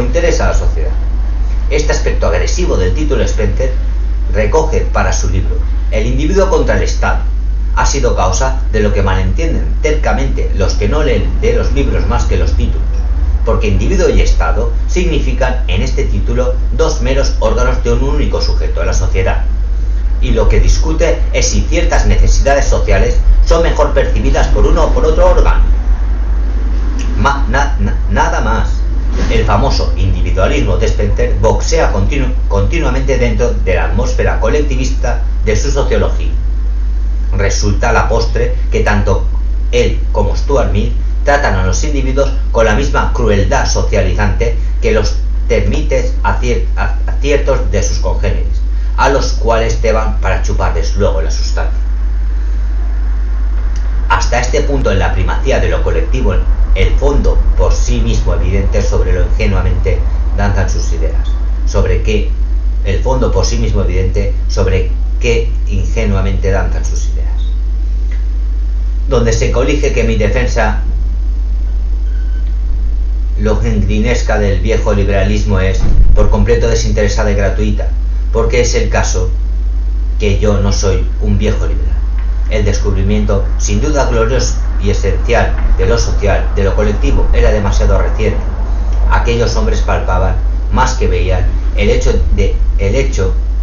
interesa a la sociedad. Este aspecto agresivo del título Spencer recoge para su libro El individuo contra el Estado ha sido causa de lo que malentienden tercamente los que no leen de los libros más que los títulos, porque individuo y Estado significan en este título dos meros órganos de un único sujeto, la sociedad, y lo que discute es si ciertas necesidades sociales son mejor percibidas por uno o por otro órgano. Nada más. El famoso individualismo de Spencer boxea continuamente dentro de la atmósfera colectivista de su sociología. Resulta a la postre que tanto él como Stuart Mill tratan a los individuos con la misma crueldad socializante que los termites a ciertos de sus congéneres, a los cuales te van para chuparles luego la sustancia. Hasta este punto en la primacía de lo colectivo, el fondo por sí mismo evidente sobre lo ingenuamente danzan sus ideas, sobre qué el fondo por sí mismo evidente sobre qué ingenuamente danzan sus ideas. Donde se colige que mi defensa longrinesca del viejo liberalismo es por completo desinteresada y gratuita, porque es el caso que yo no soy un viejo liberal. El descubrimiento, sin duda glorioso y esencial, de lo social, de lo colectivo, era demasiado reciente. Aquellos hombres palpaban, más que veían, el hecho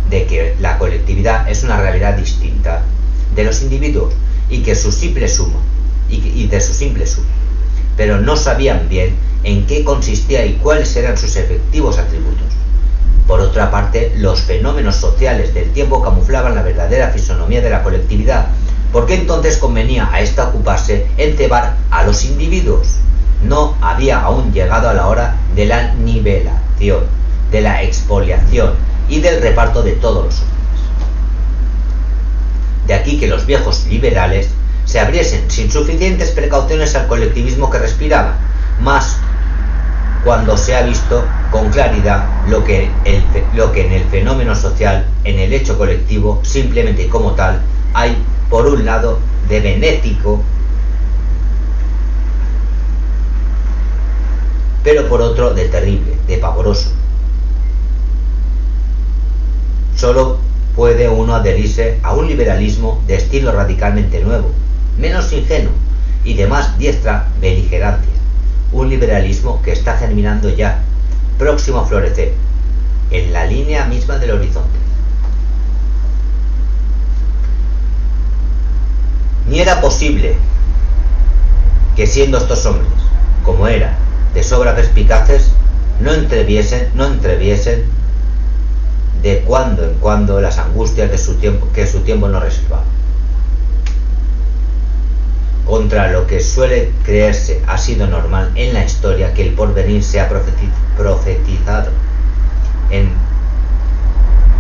de que la colectividad es una realidad distinta de los individuos y que su simple suma, y de su simple suma, pero no sabían bien en qué consistía y cuáles eran sus efectivos atributos. Por otra parte, los fenómenos sociales del tiempo camuflaban la verdadera fisonomía de la colectividad. ¿Por qué entonces convenía a esta ocuparse en cebar a los individuos? No había aún llegado a la hora de la nivelación, de la expoliación y del reparto de todos los hombres. De aquí que los viejos liberales se abriesen sin suficientes precauciones al colectivismo que respiraban, más cuando se ha visto con claridad lo que en el fenómeno social, en el hecho colectivo, simplemente y como tal, hay por un lado de benéfico, pero por otro de terrible, de pavoroso. Solo puede uno adherirse a un liberalismo de estilo radicalmente nuevo, menos ingenuo y de más diestra beligerancia. Un liberalismo que está germinando ya, próximo a florecer, en la línea misma del horizonte. Ni era posible que, siendo estos hombres, como era, de sobra perspicaces, no entreviesen de cuando en cuando las angustias de su tiempo, que su tiempo no reservaba. Contra lo que suele creerse ha sido normal en la historia que el porvenir sea profetizado. En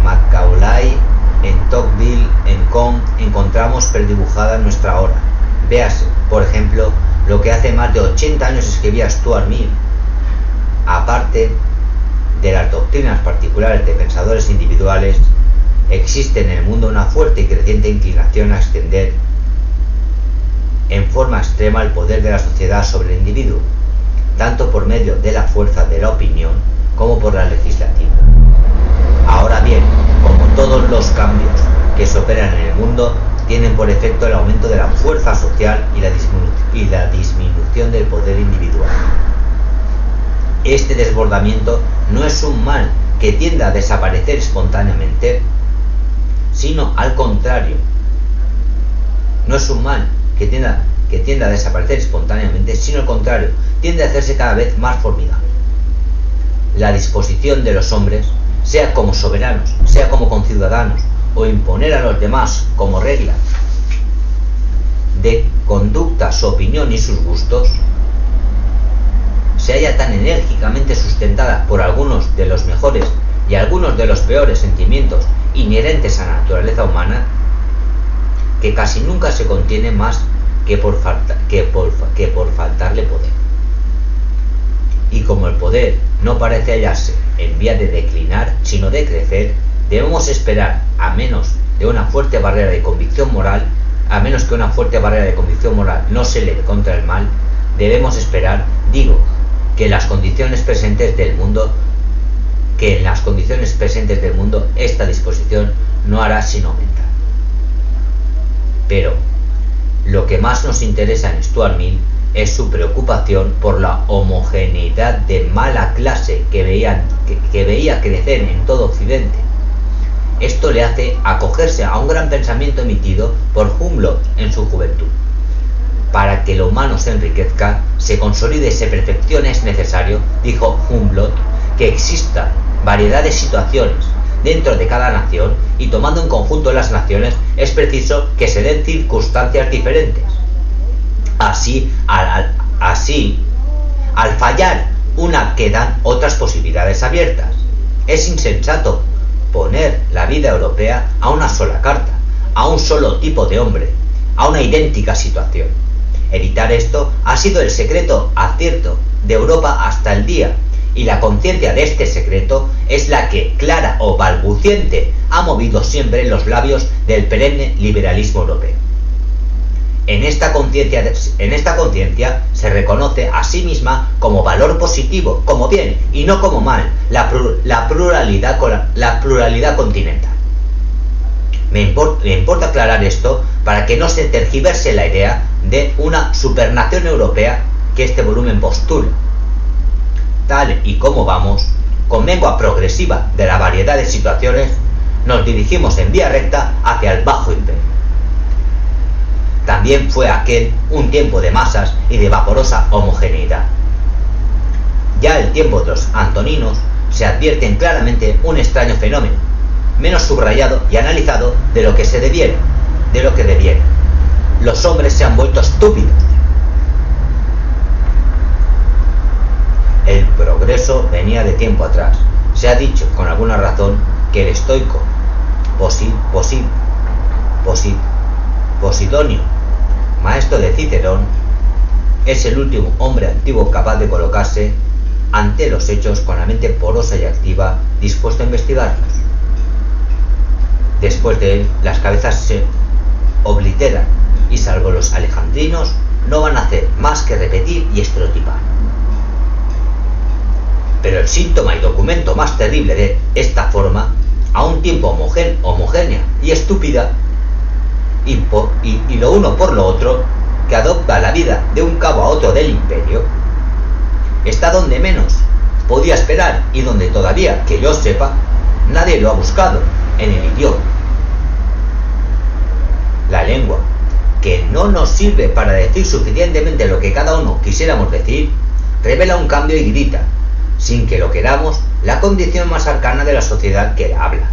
Macaulay, en Tocqueville, en Comte, encontramos perdibujada nuestra hora. Véase, por ejemplo, lo que hace más de 80 años escribía Stuart Mill. Aparte de las doctrinas particulares de pensadores individuales, existe en el mundo una fuerte y creciente inclinación a extender en forma extrema el poder de la sociedad sobre el individuo, tanto por medio de la fuerza de la opinión como por la legislativa. Ahora bien, como todos los cambios que se operan en el mundo, tienen por efecto el aumento de la fuerza social y la disminución del poder individual. Este desbordamiento no es un mal que tienda a desaparecer espontáneamente, sino al contrario. No es un mal que tienda a desaparecer espontáneamente, sino al contrario, tiende a hacerse cada vez más formidable. La disposición de los hombres, sea como soberanos, sea como conciudadanos, o imponer a los demás como regla de conducta su opinión y sus gustos, se halla tan enérgicamente sustentada por algunos de los mejores y algunos de los peores sentimientos inherentes a la naturaleza humana, que casi nunca se contiene más que por faltarle poder. Y como el poder no parece hallarse en vía de declinar, sino de crecer, debemos esperar, a menos que una fuerte barrera de convicción moral no se eleve contra el mal, debemos esperar, que en las condiciones presentes del mundo esta disposición no hará sino aumentar. Pero Lo que más nos interesa en Stuart Mill es su preocupación por la homogeneidad de mala clase que veía crecer en todo Occidente. Esto le hace acogerse a un gran pensamiento emitido por Humboldt en su juventud. Para que lo humano se enriquezca, se consolide y se perfeccione es necesario, dijo Humboldt, que exista variedad de situaciones dentro de cada nación y tomando en conjunto las naciones es preciso que se den circunstancias diferentes. Así, al fallar una quedan otras posibilidades abiertas. Es insensato poner la vida europea a una sola carta, a un solo tipo de hombre, a una idéntica situación. Evitar esto ha sido el secreto acierto de Europa hasta el día, y la conciencia de este secreto es la que, clara o balbuciente, ha movido siempre los labios del perenne liberalismo europeo. En esta conciencia se reconoce a sí misma como valor positivo, como bien y no como mal, la pluralidad continental. Me importa aclarar esto para que no se tergiverse la idea de una supernación europea que este volumen postula. Tal y como vamos, con mengua progresiva de la variedad de situaciones, nos dirigimos en vía recta hacia el Bajo Imperio. También fue aquel un tiempo de masas y de vaporosa homogeneidad. Ya el tiempo de los antoninos se advierten claramente un extraño fenómeno, menos subrayado y analizado de lo que debiera. Los hombres se han vuelto estúpidos. El progreso venía de tiempo atrás. Se ha dicho con alguna razón que el estoico Posidonio, maestro de Cicerón, es el último hombre antiguo capaz de colocarse ante los hechos con la mente porosa y activa, dispuesto a investigarlos. Después de él, las cabezas se obliteran y, salvo los alejandrinos, no van a hacer más que repetir y estereotipar. Pero el síntoma y documento más terrible de esta forma, a un tiempo homogénea y estúpida, y lo uno por lo otro, que adopta la vida de un cabo a otro del imperio, está donde menos podía esperar y donde todavía, que yo sepa, nadie lo ha buscado, en el idioma. La lengua, que no nos sirve para decir suficientemente lo que cada uno quisiéramos decir, revela un cambio y grita, sin que lo queramos, la condición más arcana de la sociedad que habla.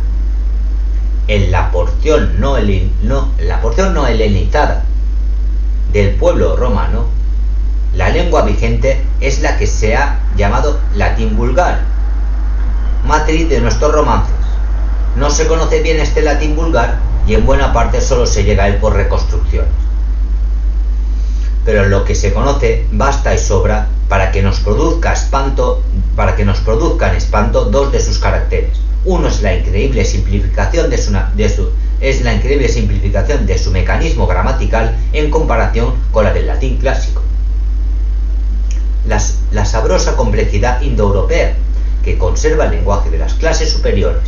En la porción no helenizada del pueblo romano, la lengua vigente es la que se ha llamado latín vulgar, matriz de nuestros romances. No se conoce bien este latín vulgar y en buena parte solo se llega a él por reconstrucciones. Pero lo que se conoce basta y sobra para que nos produzcan espanto dos de sus caracteres. Uno es la increíble simplificación de su mecanismo gramatical en comparación con la del latín clásico. La sabrosa complejidad indoeuropea que conserva el lenguaje de las clases superiores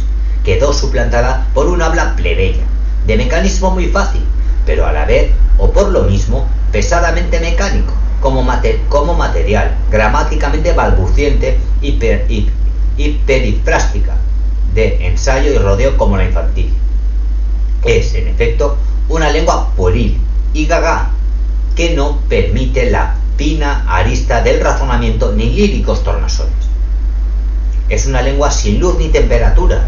quedó suplantada por un habla plebeya, de mecanismo muy fácil, pero a la vez, o por lo mismo, pesadamente mecánico, como material, gramáticamente balbuciente y perifrástica, de ensayo y rodeo como la infantil. Es, en efecto, una lengua pueril y gaga, que no permite la fina arista del razonamiento ni líricos tornasoles. Es una lengua sin luz ni temperatura,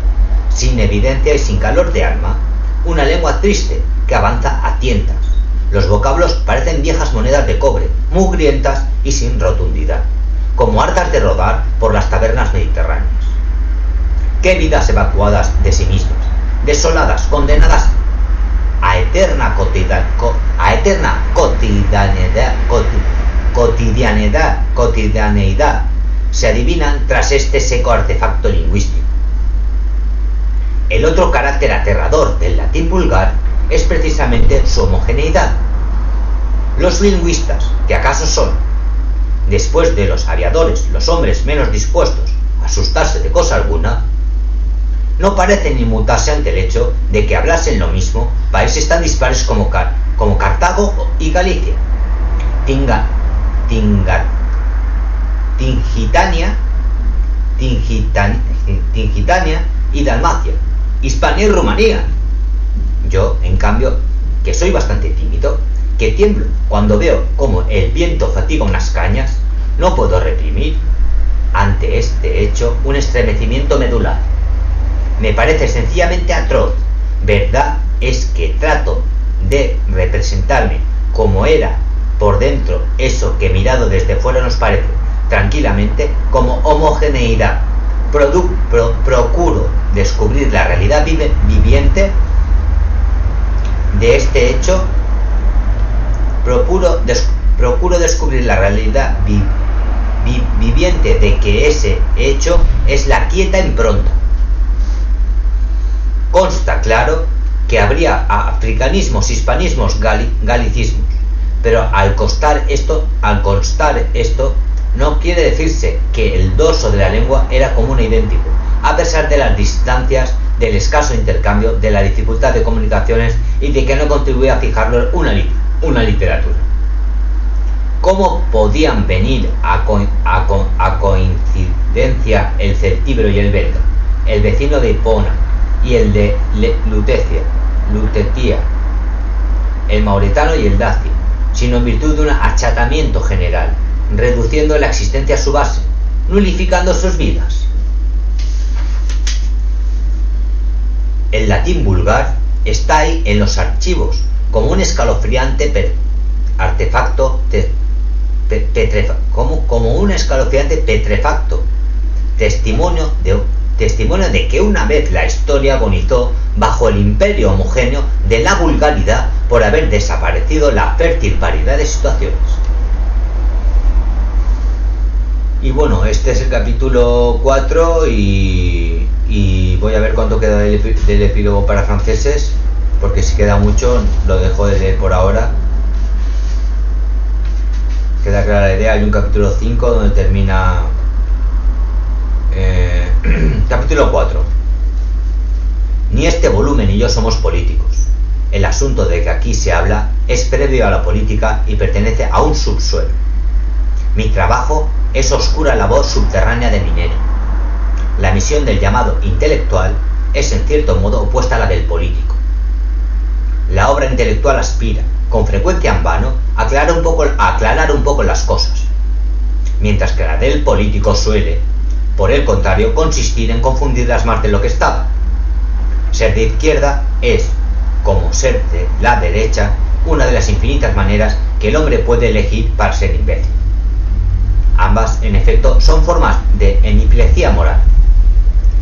sin evidencia y sin calor de alma, una lengua triste que avanza a tientas. Los vocablos parecen viejas monedas de cobre, mugrientas y sin rotundidad, como hartas de rodar por las tabernas mediterráneas. Qué vidas evacuadas de sí mismas, desoladas, condenadas a eterna cotidianeidad, se adivinan tras este seco artefacto lingüístico. El otro carácter aterrador del latín vulgar es precisamente su homogeneidad. Los lingüistas, que acaso son, después de los aviadores, los hombres menos dispuestos a asustarse de cosa alguna, no parecen inmutarse ante el hecho de que hablasen lo mismo países tan dispares como Cartago y Galicia, Tingitania y Dalmacia, Hispania y Rumanía. Yo, en cambio, que soy bastante tímido, que tiemblo cuando veo cómo el viento fatiga unas cañas, no puedo reprimir ante este hecho un estremecimiento medular. Me parece sencillamente atroz. Verdad es que trato de representarme como era por dentro eso que mirado desde fuera nos parece tranquilamente como homogeneidad. Procuro descubrir la realidad viviente de este hecho. Procuro descubrir la realidad viviente de que ese hecho es la quieta impronta. Consta claro que habría africanismos, hispanismos, galicismos, pero al constar esto no quiere decirse que el dorso de la lengua era común e idéntico, a pesar de las distancias, del escaso intercambio, de la dificultad de comunicaciones y de que no contribuía a fijarlo una literatura. ¿Cómo podían venir a coincidencia el celtíbero y el belga, el vecino de Hipona y el de Lutetia, el mauretano y el dacio, sino en virtud de un achatamiento general, reduciendo la existencia a su base, nulificando sus vidas? El latín vulgar está ahí en los archivos como un escalofriante artefacto petrefacto, testimonio de que una vez la historia agonizó bajo el imperio homogéneo de la vulgaridad por haber desaparecido la fértil variedad de situaciones. Y bueno, este es el capítulo 4 y voy a ver cuánto queda del epílogo para franceses, porque si queda mucho lo dejo de leer por ahora. Queda clara la idea. Hay un capítulo 5 donde termina capítulo 4. Ni este volumen ni yo somos políticos. El asunto de que aquí se habla es previo a la política y pertenece a un subsuelo. Mi trabajo es oscura labor subterránea de minero. La misión del llamado intelectual es en cierto modo opuesta a la del político. La obra intelectual aspira, con frecuencia en vano, a aclarar un poco las cosas, mientras que la del político suele, por el contrario, consistir en confundirlas más de lo que estaba. Ser de izquierda es, como ser de la derecha, una de las infinitas maneras que el hombre puede elegir para ser imbécil. Ambas, en efecto, son formas de hemiplejía moral.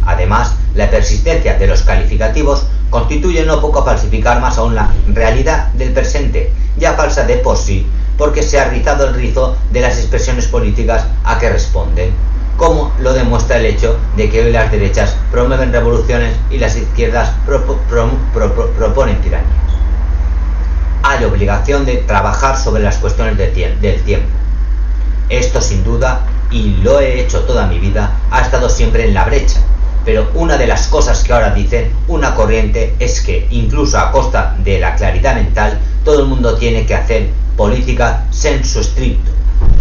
Además, la persistencia de los calificativos constituye no poco falsificar más aún la realidad del presente, ya falsa de por sí, porque se ha rizado el rizo de las expresiones políticas a que responden, como lo demuestra el hecho de que hoy las derechas promueven revoluciones y las izquierdas proponen tiranías. Hay obligación de trabajar sobre las cuestiones del tiempo. Esto sin duda, y lo he hecho toda mi vida, ha estado siempre en la brecha. Pero una de las cosas que ahora dicen una corriente es que, incluso a costa de la claridad mental, todo el mundo tiene que hacer política sensu stricto.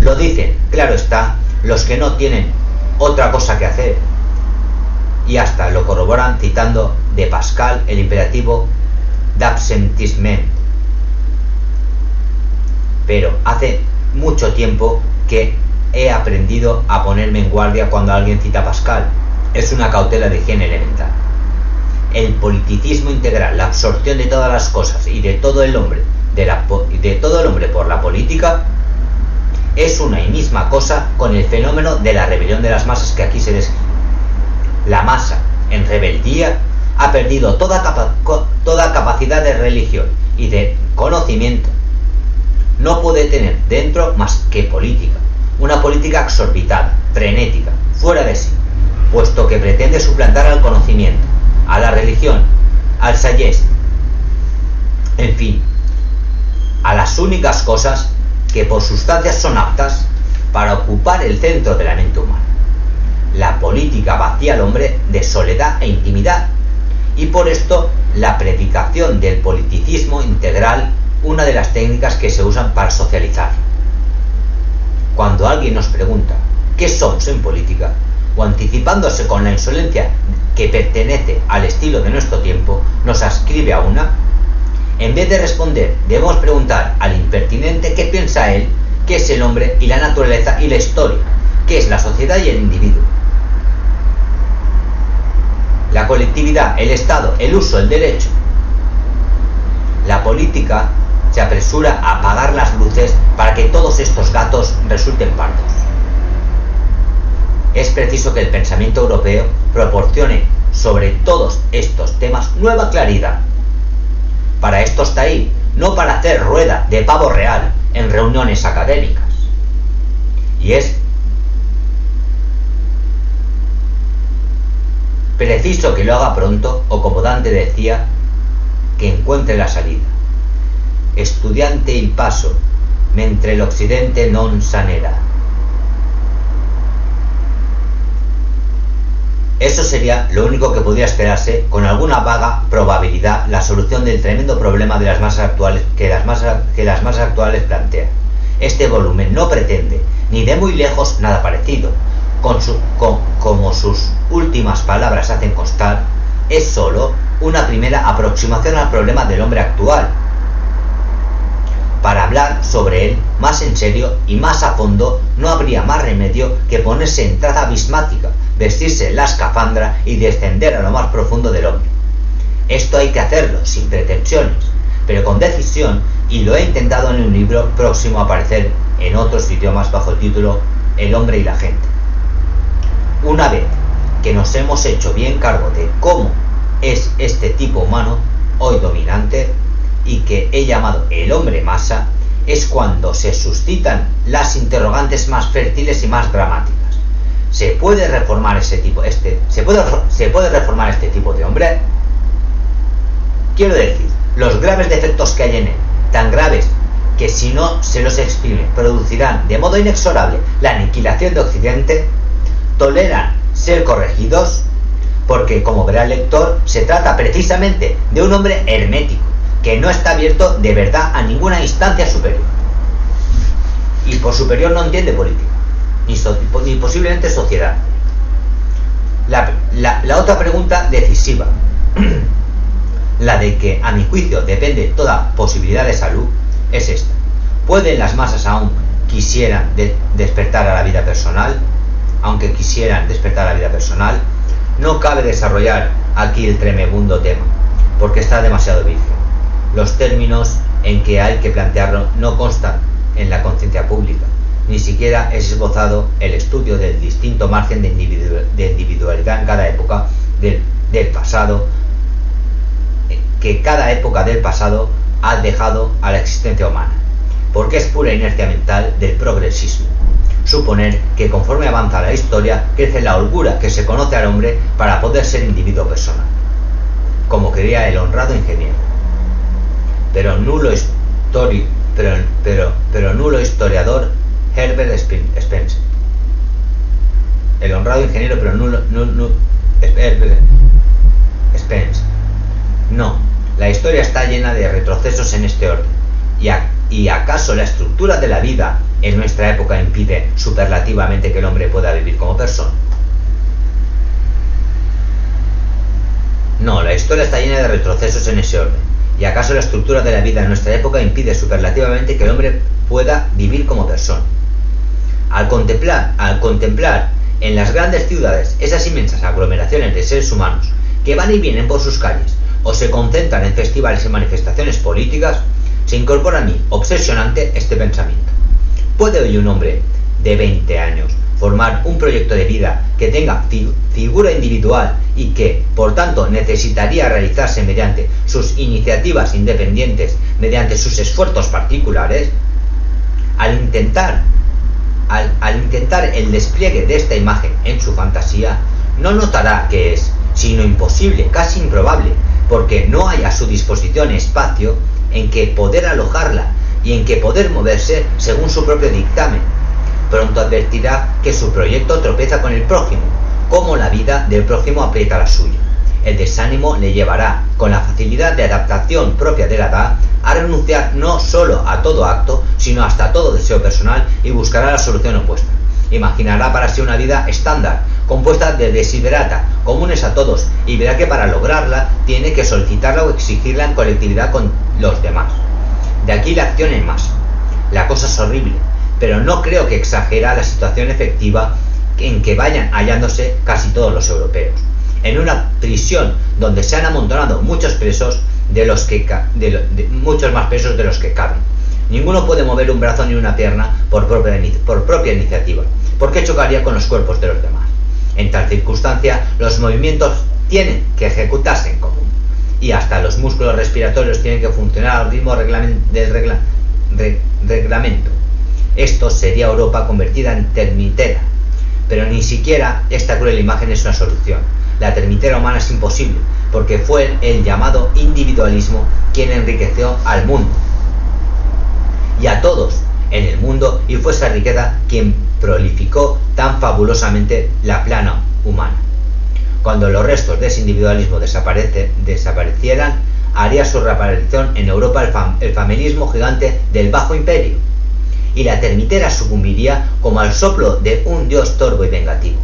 Lo dicen, claro está, los que no tienen otra cosa que hacer. Y hasta lo corroboran citando de Pascal el imperativo d'absentissement. Pero hace mucho tiempo que he aprendido a ponerme en guardia cuando alguien cita a Pascal. Es una cautela de higiene elemental. El politicismo integral, la absorción de todas las cosas y de todo el hombre, por la política, es una y misma cosa con el fenómeno de la rebelión de las masas que aquí se describe. La masa, en rebeldía, ha perdido toda capacidad de religión y de conocimiento. No puede tener dentro más que política, una política exorbitada, frenética, fuera de sí, puesto que pretende suplantar al conocimiento, a la religión, al sagesse, en fin, a las únicas cosas que por sustancias son aptas para ocupar el centro de la mente humana. la política vacía al hombre de soledad e intimidad, y por esto la predicación del politicismo integral, una de las técnicas que se usan para socializar. Cuando alguien nos pregunta ¿qué somos en política?, o anticipándose con la insolencia que pertenece al estilo de nuestro tiempo, nos ascribe a una, en vez de responder, debemos preguntar al impertinente qué piensa él, qué es el hombre y la naturaleza y la historia, qué es la sociedad y el individuo. La colectividad, el Estado, el uso, el derecho. La política se apresura a apagar las luces para que todos estos gatos resulten pardos. Es preciso que el pensamiento europeo proporcione sobre todos estos temas nueva claridad. Para esto está ahí, no para hacer rueda de pavo real en reuniones académicas. Y es preciso que lo haga pronto, o como Dante decía, que encuentre la salida. Estudiante il paso, mentre l'Occidente non sanera. Eso sería lo único que podría esperarse, con alguna vaga probabilidad, la solución del tremendo problema de las masas actuales que las masas actuales plantean. Este volumen no pretende, ni de muy lejos, nada parecido. Como sus últimas palabras hacen constar, es sólo una primera aproximación al problema del hombre actual. Para hablar sobre él más en serio y más a fondo, no habría más remedio que ponerse en traza abismática, vestirse la escafandra y descender a lo más profundo del hombre. Esto hay que hacerlo sin pretensiones, pero con decisión, y lo he intentado en un libro próximo a aparecer en otros idiomas bajo el título El hombre y la gente. Una vez que nos hemos hecho bien cargo de cómo es este tipo humano hoy dominante, y que he llamado el hombre masa, es cuando se suscitan las interrogantes más fértiles y más dramáticas. ¿Se puede reformar ¿Se puede reformar este tipo de hombre? Quiero decir, los graves defectos que hay en él, tan graves que si no se los exprime producirán de modo inexorable la aniquilación de Occidente, toleran ser corregidos, porque, como verá el lector, se trata precisamente de un hombre hermético, que no está abierto de verdad a ninguna instancia superior. Y por superior no entiende política, ni posiblemente sociedad. La otra pregunta decisiva, la de que a mi juicio depende toda posibilidad de salud, es esta: ¿pueden las masas aún quisieran despertar a la vida personal? Aunque quisieran despertar a la vida personal, no cabe desarrollar aquí el tremebundo tema, porque está demasiado virgen. Los términos en que hay que plantearlo no constan en la conciencia pública, ni siquiera es esbozado el estudio del distinto margen de individualidad en cada época del pasado, que cada época del pasado ha dejado a la existencia humana, porque es pura inercia mental del progresismo suponer que conforme avanza la historia crece la holgura que se conoce al hombre para poder ser individuo personal, como quería el honrado ingeniero, pero nulo historiador Herbert Spencer. El honrado ingeniero, pero nulo Herbert Spencer. No, la historia está llena de retrocesos en este orden. ¿Y acaso la estructura de la vida en nuestra época impide superlativamente que el hombre pueda vivir como persona? No, la historia está llena de retrocesos en ese orden. ¿Y acaso la estructura de la vida en nuestra época impide superlativamente que el hombre pueda vivir como persona? Al contemplar en las grandes ciudades esas inmensas aglomeraciones de seres humanos que van y vienen por sus calles o se concentran en festivales y manifestaciones políticas, se incorpora a mí obsesionante este pensamiento: ¿puede hoy un hombre de 20 años formar un proyecto de vida que tenga figura individual y que, por tanto, necesitaría realizarse mediante sus iniciativas independientes, mediante sus esfuerzos particulares? Al intentar el despliegue de esta imagen en su fantasía, no notará que es, sino imposible, casi improbable, porque no hay a su disposición espacio en que poder alojarla y en que poder moverse según su propio dictamen. Pronto advertirá que su proyecto tropeza con el prójimo, cómo la vida del prójimo aprieta la suya. El desánimo le llevará, con la facilidad de adaptación propia de la edad, a renunciar no solo a todo acto, sino hasta todo deseo personal, y buscará la solución opuesta. Imaginará para sí una vida estándar, compuesta de desiderata, comunes a todos, y verá que para lograrla tiene que solicitarla o exigirla en colectividad con los demás. De aquí la acción en masa. La cosa es horrible, pero no creo que exagera la situación efectiva en que vayan hallándose casi todos los europeos. En una prisión donde se han amontonado muchos presos, muchos más presos de los que caben. Ninguno puede mover un brazo ni una pierna por propia iniciativa, porque chocaría con los cuerpos de los demás. En tal circunstancia, los movimientos tienen que ejecutarse en común, y hasta los músculos respiratorios tienen que funcionar al ritmo del reglamento. Esto sería Europa convertida en termitera, pero ni siquiera esta cruel imagen es una solución. La termitera humana es imposible, porque fue el llamado individualismo quien enriqueció al mundo y a todos en el mundo, y fue esa riqueza quien prolificó tan fabulosamente la plana humana. Cuando los restos de ese individualismo desaparecieran, haría su reaparición en Europa el familismo gigante del Bajo Imperio, y la termitera sucumbiría como al soplo de un dios torvo y vengativo.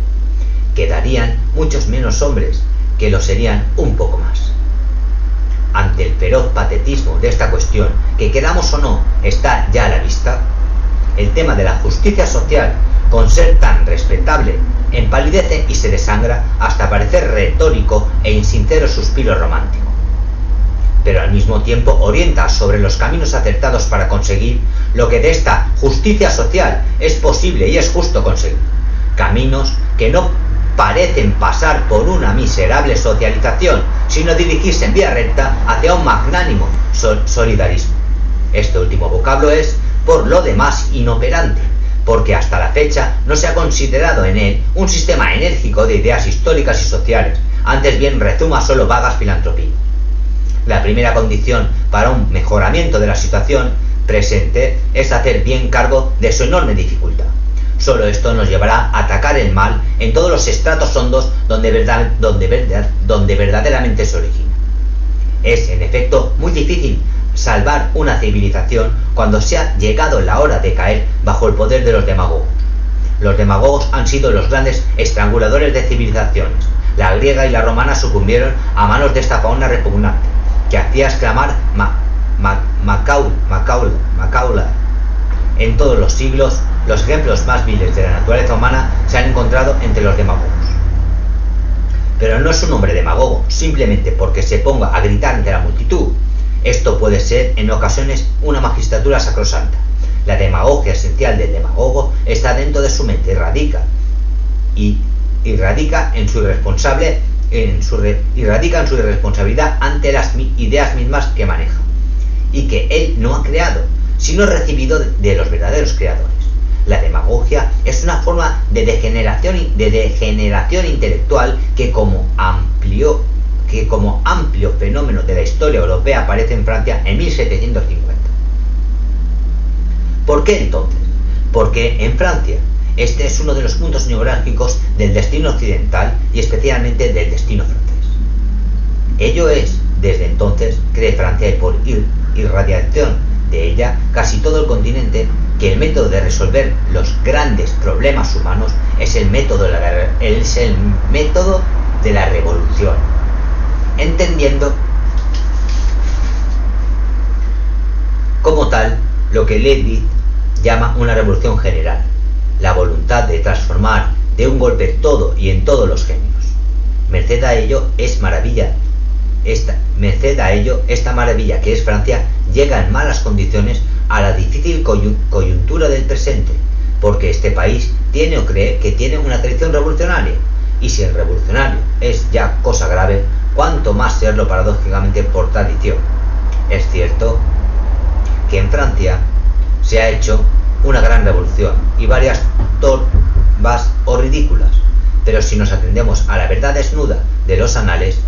Quedarían muchos menos hombres, que lo serían un poco más. Ante el feroz patetismo de esta cuestión, que queramos o no, está ya a la vista, el tema de la justicia social, con ser tan respetable, empalidece y se desangra hasta parecer retórico e insincero suspiro romántico. Pero al mismo tiempo orienta sobre los caminos acertados para conseguir lo que de esta justicia social es posible y es justo conseguir. Caminos que no parecen pasar por una miserable socialización, sino dirigirse en vía recta hacia un magnánimo solidarismo. Este último vocablo es, por lo demás, inoperante, porque hasta la fecha no se ha considerado en él un sistema enérgico de ideas históricas y sociales, antes bien rezuma solo vagas filantropías. La primera condición para un mejoramiento de la situación presente es hacer bien cargo de su enorme dificultad. Solo esto nos llevará a atacar el mal en todos los estratos hondos donde verdaderamente se origina. Es, en efecto, muy difícil salvar una civilización cuando se ha llegado la hora de caer bajo el poder de los demagogos. Los demagogos han sido los grandes estranguladores de civilizaciones. La griega y la romana sucumbieron a manos de esta fauna repugnante, que hacía exclamar Macaula. En todos los siglos, los ejemplos más viles de la naturaleza humana se han encontrado entre los demagogos. Pero no es un hombre demagogo simplemente porque se ponga a gritar ante la multitud. Esto puede ser en ocasiones una magistratura sacrosanta. La demagogia esencial del demagogo está dentro de su mente y radica en su irresponsabilidad ante las ideas mismas que maneja, y que él no ha creado, sino recibido de los verdaderos creadores. La demagogia es una forma de degeneración intelectual que como amplio fenómeno de la historia europea aparece en Francia en 1750. ¿Por qué entonces? Porque en Francia este es uno de los puntos neurálgicos del destino occidental y especialmente del destino francés. Ello es, desde entonces, cree Francia, y por irradiación de ella casi todo el continente, que el método de resolver los grandes problemas humanos es el método de la revolución, entendiendo como tal lo que Leibniz llama una revolución general, la voluntad de transformar de un golpe todo y en todos los genios. Merced a ello, esta maravilla que es Francia llega en malas condiciones a la difícil coyuntura del presente, porque este país tiene o cree que tiene una tradición revolucionaria, y si el revolucionario es ya cosa grave, cuanto más serlo paradójicamente por tradición. Es cierto que en Francia se ha hecho una gran revolución y varias torvas o ridículas, pero si nos atendemos a la verdad desnuda de los anales,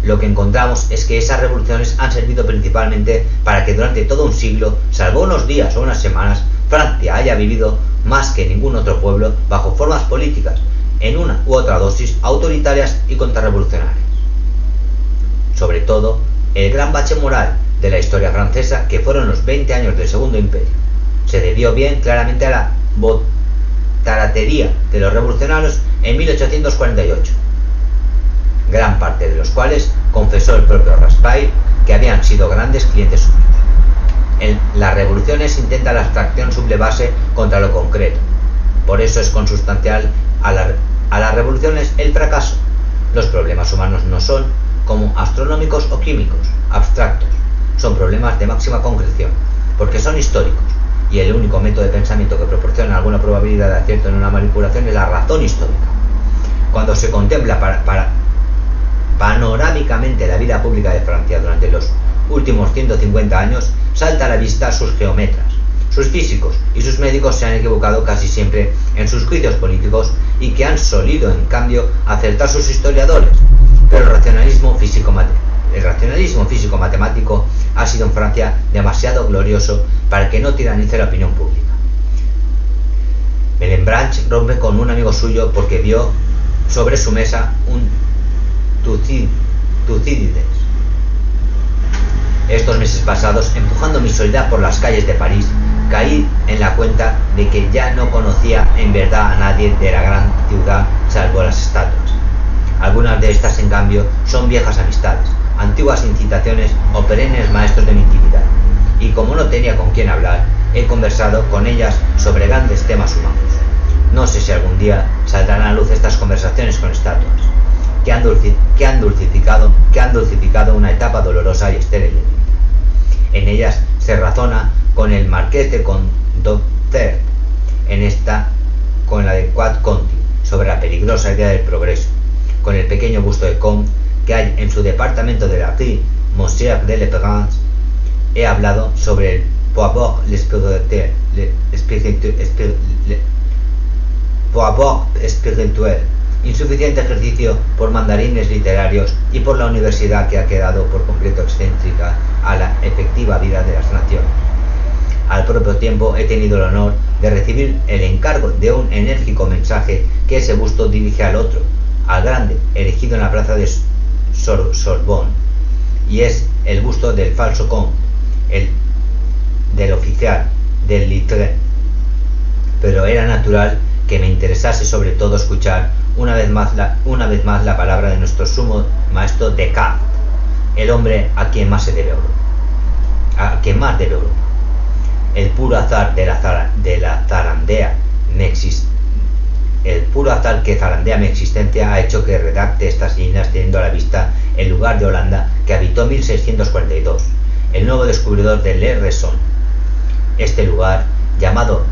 lo que encontramos es que esas revoluciones han servido principalmente para que durante todo un siglo, salvo unos días o unas semanas, Francia haya vivido más que ningún otro pueblo bajo formas políticas en una u otra dosis, autoritarias y contrarrevolucionarias. Sobre todo, el gran bache moral de la historia francesa, que fueron los 20 años del Segundo Imperio, se debió bien claramente a la taratería de los revolucionarios en 1848, gran parte de los cuales confesó el propio Raspail que habían sido grandes clientes suyos. En las revoluciones intenta la abstracción sublevase contra lo concreto, por eso es consustancial a las revoluciones el fracaso. Los problemas humanos no son, como astronómicos o químicos, abstractos, son problemas de máxima concreción, porque son históricos, y el único método de pensamiento que proporciona alguna probabilidad de acierto en una manipulación es la razón histórica. Cuando se contempla panorámicamente la vida pública de Francia durante los últimos 150 años, salta a la vista sus geómetras, sus físicos y sus médicos se han equivocado casi siempre en sus juicios políticos y que han solido en cambio acertar sus historiadores, pero el racionalismo físico-matemático ha sido en Francia demasiado glorioso para que no tiranice la opinión pública. Malebranche rompe con un amigo suyo porque vio sobre su mesa un Tucídides. Estos meses pasados, empujando mi soledad por las calles de París, caí en la cuenta de que ya no conocía en verdad a nadie de la gran ciudad salvo las estatuas. Algunas de estas, en cambio, son viejas amistades, antiguas incitaciones o perennes maestros de mi intimidad. Y como no tenía con quién hablar, he conversado con ellas sobre grandes temas humanos. No sé si algún día saldrán a la luz estas conversaciones con estatuas, que han dulcificado una etapa dolorosa y estéril. En ellas se razona con el Marqués de Condorcet, en esta con la de Quad Conti, sobre la peligrosa idea del progreso, con el pequeño busto de Comte que hay en su departamento de la rue Monsieur de l'Espérance. He hablado sobre el poivre espirituel, insuficiente ejercicio por mandarines literarios y por la universidad que ha quedado por completo excéntrica a la efectiva vida de las naciones. Al propio tiempo he tenido el honor de recibir el encargo de un enérgico mensaje que ese busto dirige al otro, al grande, erigido en la plaza de Sorbonne, y es el busto del falso Comte, el del oficial, del Littré. Pero era natural que me interesase sobre todo escuchar una vez más la palabra de nuestro sumo maestro Descartes, el hombre a quien más se debe Europa, El puro azar que zarandea mi existencia ha hecho que redacte estas líneas teniendo a la vista el lugar de Holanda que habitó en 1642, el nuevo descubridor de Le Raison. Este lugar, llamado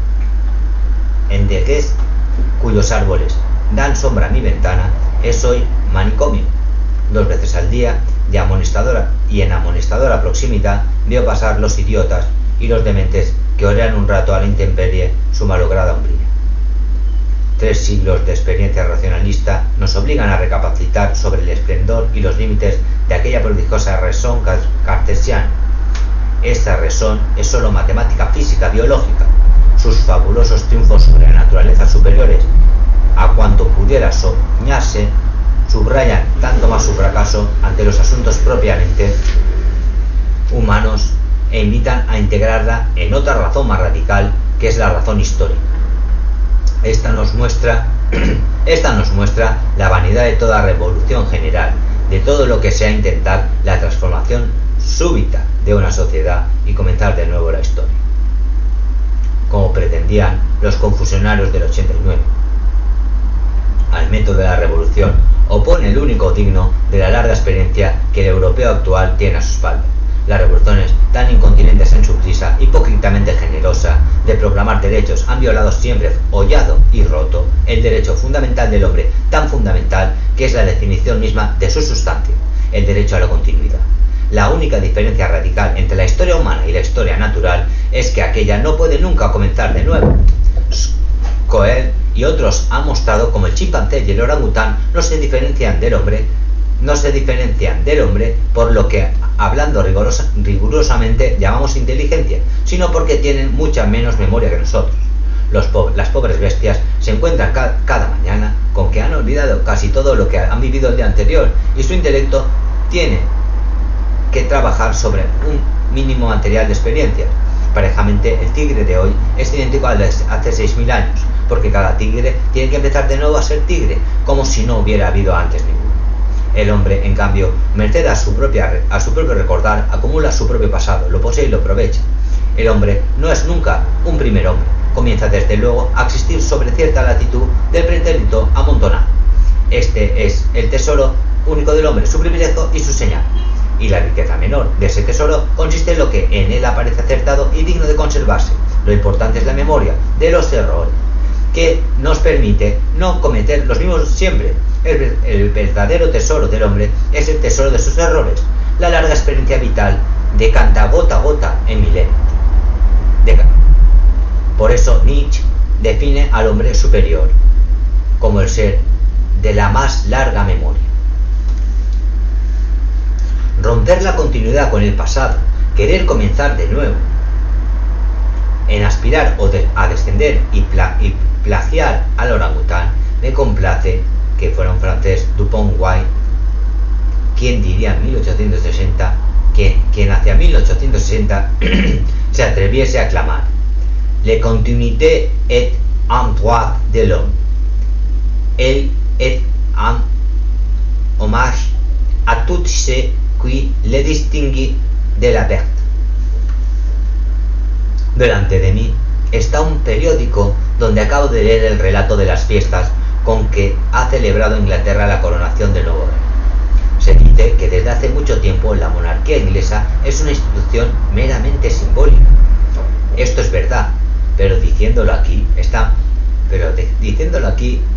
Endegués, cuyos árboles dan sombra a mi ventana, es hoy manicomio. 2 veces al día, en amonestadora proximidad, veo pasar los idiotas y los dementes que orean un rato a la intemperie su malograda hombría. 3 siglos de experiencia racionalista nos obligan a recapacitar sobre el esplendor y los límites de aquella prodigiosa raison cartesiana. Esta raison es solo matemática física biológica. Sus fabulosos triunfos sobre la naturaleza superiores a cuanto pudiera soñarse subrayan tanto más su fracaso ante los asuntos propiamente humanos e invitan a integrarla en otra razón más radical, que es la razón histórica. Esta nos muestra la vanidad de toda revolución general, de todo lo que sea intentar la transformación súbita de una sociedad y comenzar de nuevo la historia, como pretendían los confusionarios del 89. Al método de la revolución opone el único digno de la larga experiencia que el europeo actual tiene a su espalda. Las revoluciones tan incontinentes en su prisa, hipócritamente generosa de proclamar derechos, han violado siempre, hollado y roto el derecho fundamental del hombre, tan fundamental que es la definición misma de su sustancia, el derecho a la continuidad. La única diferencia radical entre la historia humana y la historia natural es que aquella no puede nunca comenzar de nuevo. Coel y otros han mostrado como el chimpancé y el orangután no se diferencian del hombre por lo que, hablando rigurosamente, llamamos inteligencia, sino porque tienen mucha menos memoria que nosotros. Las pobres bestias se encuentran cada mañana con que han olvidado casi todo lo que han vivido el día anterior y su intelecto tiene que trabajar sobre un mínimo material de experiencia. Parejamente, el tigre de hoy es idéntico al de hace 6.000 años, porque cada tigre tiene que empezar de nuevo a ser tigre, como si no hubiera habido antes ninguno. El hombre, en cambio, merced a su propio recordar, acumula su propio pasado, lo posee y lo aprovecha. El hombre no es nunca un primer hombre, comienza desde luego a existir sobre cierta latitud del pretérito amontonado. Este es el tesoro único del hombre, su privilegio y su señal. Y la riqueza menor de ese tesoro consiste en lo que en él aparece acertado y digno de conservarse. Lo importante es la memoria de los errores, que nos permite no cometer los mismos siempre. El verdadero tesoro del hombre es el tesoro de sus errores, la larga experiencia vital decanta gota a gota en milenios. Por eso Nietzsche define al hombre superior como el ser de la más larga memoria. Romper la continuidad con el pasado, querer comenzar de nuevo, en aspirar a descender y plagiar al orangután, me complace que fuera un francés, Dupont-White, quien diría en 1860, quien hacia 1860 se atreviese a clamar: «La continuité est un droit de l'homme. Elle est un hommage à tout ce qui le distingue de la perte». Delante de mí está un periódico donde acabo de leer el relato de las fiestas con que ha celebrado Inglaterra la coronación del nuevo rey. Se dice que desde hace mucho tiempo la monarquía inglesa es una institución meramente simbólica. Esto es verdad, pero diciéndolo aquí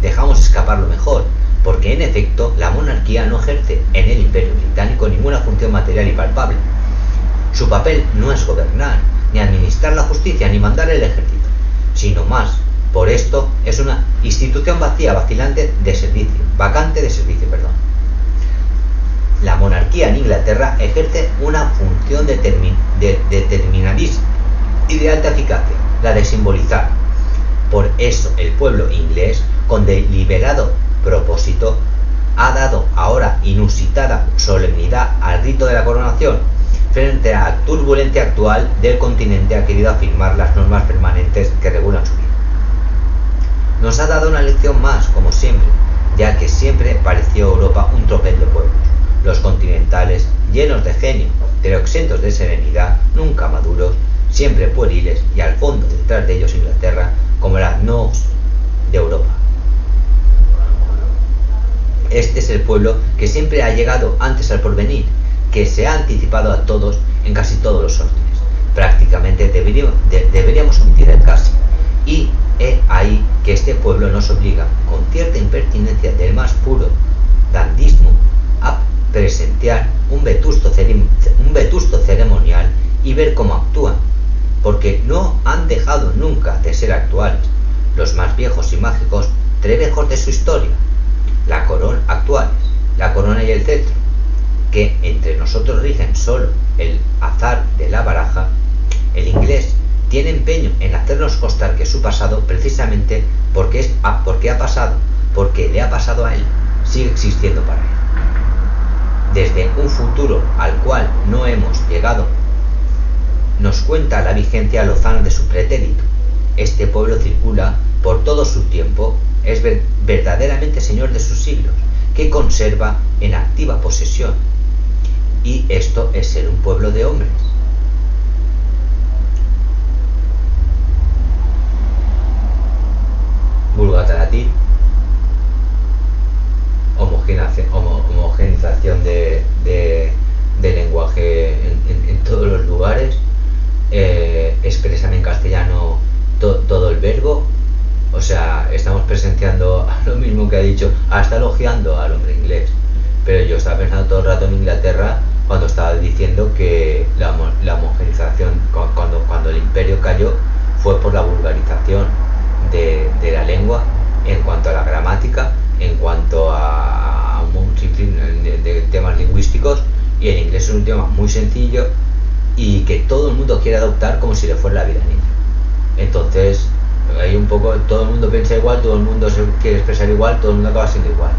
dejamos escapar lo mejor, porque en efecto la monarquía no ejerce en el Imperio Británico ninguna función material y palpable. Su papel no es gobernar, ni administrar la justicia, ni mandar el ejército, sino más. Por esto es una institución vacante de servicio. La monarquía en Inglaterra ejerce una función determinadísima y de alta eficacia, la de simbolizar. Por eso el pueblo inglés, con deliberado propósito, ha dado ahora inusitada solemnidad al rito de la coronación. Frente a la turbulencia actual del continente, ha querido afirmar las normas permanentes que regulan su vida. Nos ha dado una lección más, como siempre, ya que siempre pareció Europa un tropel de pueblos. Los continentales, llenos de genio, pero exentos de serenidad, nunca maduros, siempre pueriles, y al fondo, detrás de ellos, Inglaterra, como la nos de Europa. Este es el pueblo que siempre ha llegado antes al porvenir, que se ha anticipado a todos en casi todos los órdenes. Prácticamente deberíamos omitir el casi. Y he ahí que este pueblo nos obliga, con cierta impertinencia del más puro dandismo, a presenciar un vetusto ceremonial y ver cómo actúan, porque no han dejado nunca de ser actuales, los más viejos y mágicos trebejos de su historia, la corona y el cetro, que entre nosotros rigen solo el azar de la baraja. El inglés tiene empeño en hacernos constar que su pasado, precisamente porque le ha pasado a él, sigue existiendo para él. Desde un futuro al cual no hemos llegado, nos cuenta la vigencia lozana de su pretérito. Este pueblo circula por todo su tiempo, es verdaderamente señor de sus siglos, que conserva en activa posesión. Y esto es ser un pueblo de hombres. Vulgataratir, homogenización de lenguaje en todos los lugares, exprésame en castellano todo el verbo. O sea, estamos presenciando lo mismo que ha dicho, está elogiando al hombre inglés, pero yo estaba pensando todo el rato en Inglaterra cuando estaba diciendo que la homogenización, cuando el imperio cayó, fue por la vulgarización de la lengua en cuanto a la gramática, en cuanto a un sinfín de temas lingüísticos, y el inglés es un tema muy sencillo y que todo el mundo quiere adoptar como si le fuera la vida niña. Entonces Hay un poco, todo el mundo piensa igual, todo el mundo se quiere expresar igual, todo el mundo acaba siendo igual.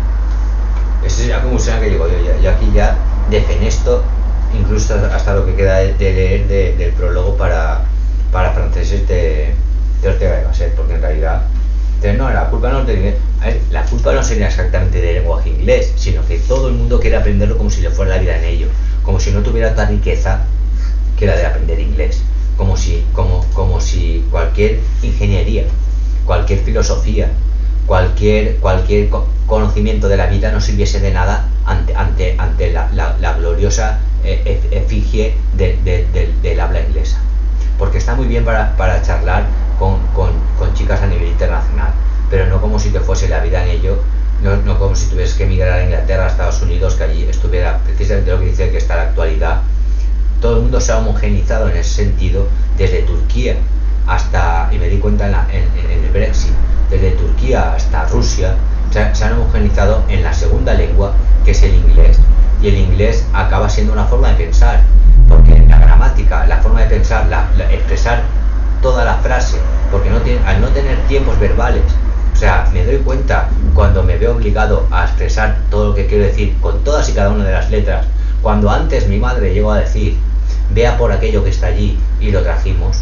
Esa es la conclusión que digo yo aquí ya defenesto incluso hasta lo que queda de leer del prólogo para franceses de Ortega y Gasset, porque en realidad no, la culpa no sería exactamente del lenguaje inglés, sino que todo el mundo quiere aprenderlo como si le fuera la vida en ello, como si no tuviera otra riqueza que la de aprender inglés, como si cualquier ingeniería, cualquier filosofía, cualquier conocimiento de la vida no sirviese de nada ante la gloriosa efigie del habla inglesa, porque está muy bien para charlar con chicas a nivel internacional, pero no como si te fuese la vida en ello, no como si tuvieses que emigrar a Inglaterra, a Estados Unidos, que allí estuviera precisamente lo que dice que está la actualidad. Todo el mundo se ha homogenizado en ese sentido, desde Turquía hasta, y me di cuenta en el Brexit, desde Turquía hasta Rusia, se han homogenizado en la segunda lengua, que es el inglés, y el inglés acaba siendo una forma de pensar, porque la gramática, la forma de pensar, expresar toda la frase, porque al no tener tiempos verbales, o sea, me doy cuenta cuando me veo obligado a expresar todo lo que quiero decir con todas y cada una de las letras, cuando antes mi madre llegó a decir, vea por aquello que está allí, y lo traíamos,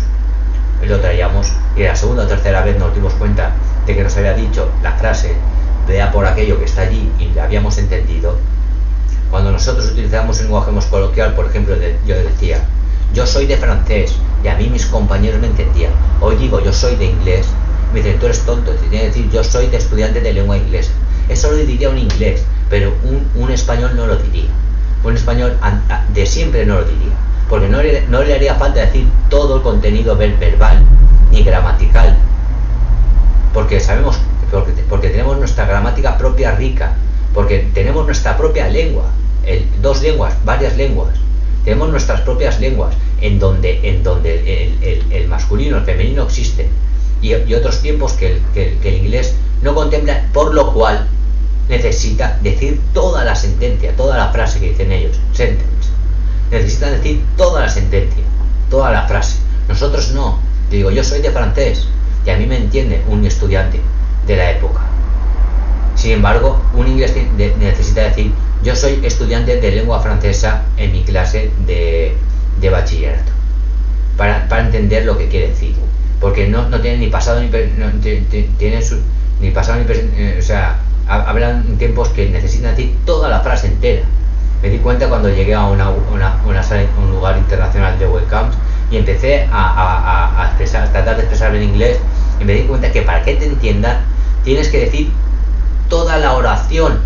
y la segunda o tercera vez nos dimos cuenta de que nos había dicho la frase, vea por aquello que está allí, y la habíamos entendido. Cuando nosotros utilizamos el lenguaje más coloquial, por ejemplo, yo decía, yo soy de francés, y a mí mis compañeros me entendían. Hoy digo, yo soy de inglés, me dicen, tú eres tonto, te tiene que decir, yo soy de estudiante de lengua inglesa. Eso lo diría un inglés, pero un español no lo diría. Un español de siempre no lo diría, porque no le haría falta decir todo el contenido verbal ni gramatical, porque sabemos, porque tenemos nuestra gramática propia rica, porque tenemos nuestra propia lengua, dos lenguas, varias lenguas, tenemos nuestras propias lenguas en donde el masculino, el femenino existen, y otros tiempos que el inglés no contempla, por lo cual necesita decir toda la sentencia, toda la frase que dicen ellos, sentence. Necesitan decir toda la sentencia, toda la frase. Nosotros no. Digo, yo soy de francés y a mí me entiende un estudiante de la época. Sin embargo, un inglés necesita decir, yo soy estudiante de lengua francesa en mi clase de bachillerato, para entender lo que quiere decir, porque no tiene ni pasado ni pasado ni presente, o sea, hablan tiempos que necesitan decir toda la frase entera. Me di cuenta cuando llegué a un lugar internacional de webcams y empecé a tratar de expresarme en inglés, y me di cuenta que para que te entiendan tienes que decir toda la oración,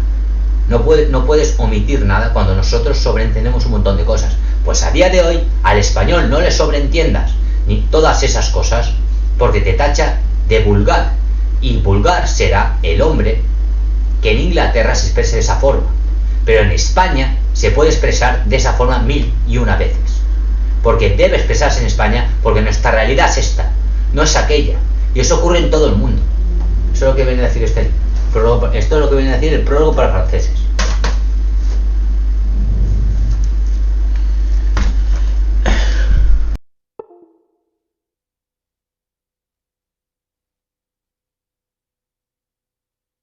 no puedes omitir nada cuando nosotros sobreentendemos un montón de cosas. Pues a día de hoy al español no le sobreentiendas ni todas esas cosas, porque te tacha de vulgar, y vulgar será el hombre que en Inglaterra se exprese de esa forma, pero en España se puede expresar de esa forma 1001 veces, porque debe expresarse en España, porque nuestra realidad es esta, no es aquella, y eso ocurre en todo el mundo. Eso es lo que viene a decir este prólogo, esto es lo que viene a decir el prólogo para franceses.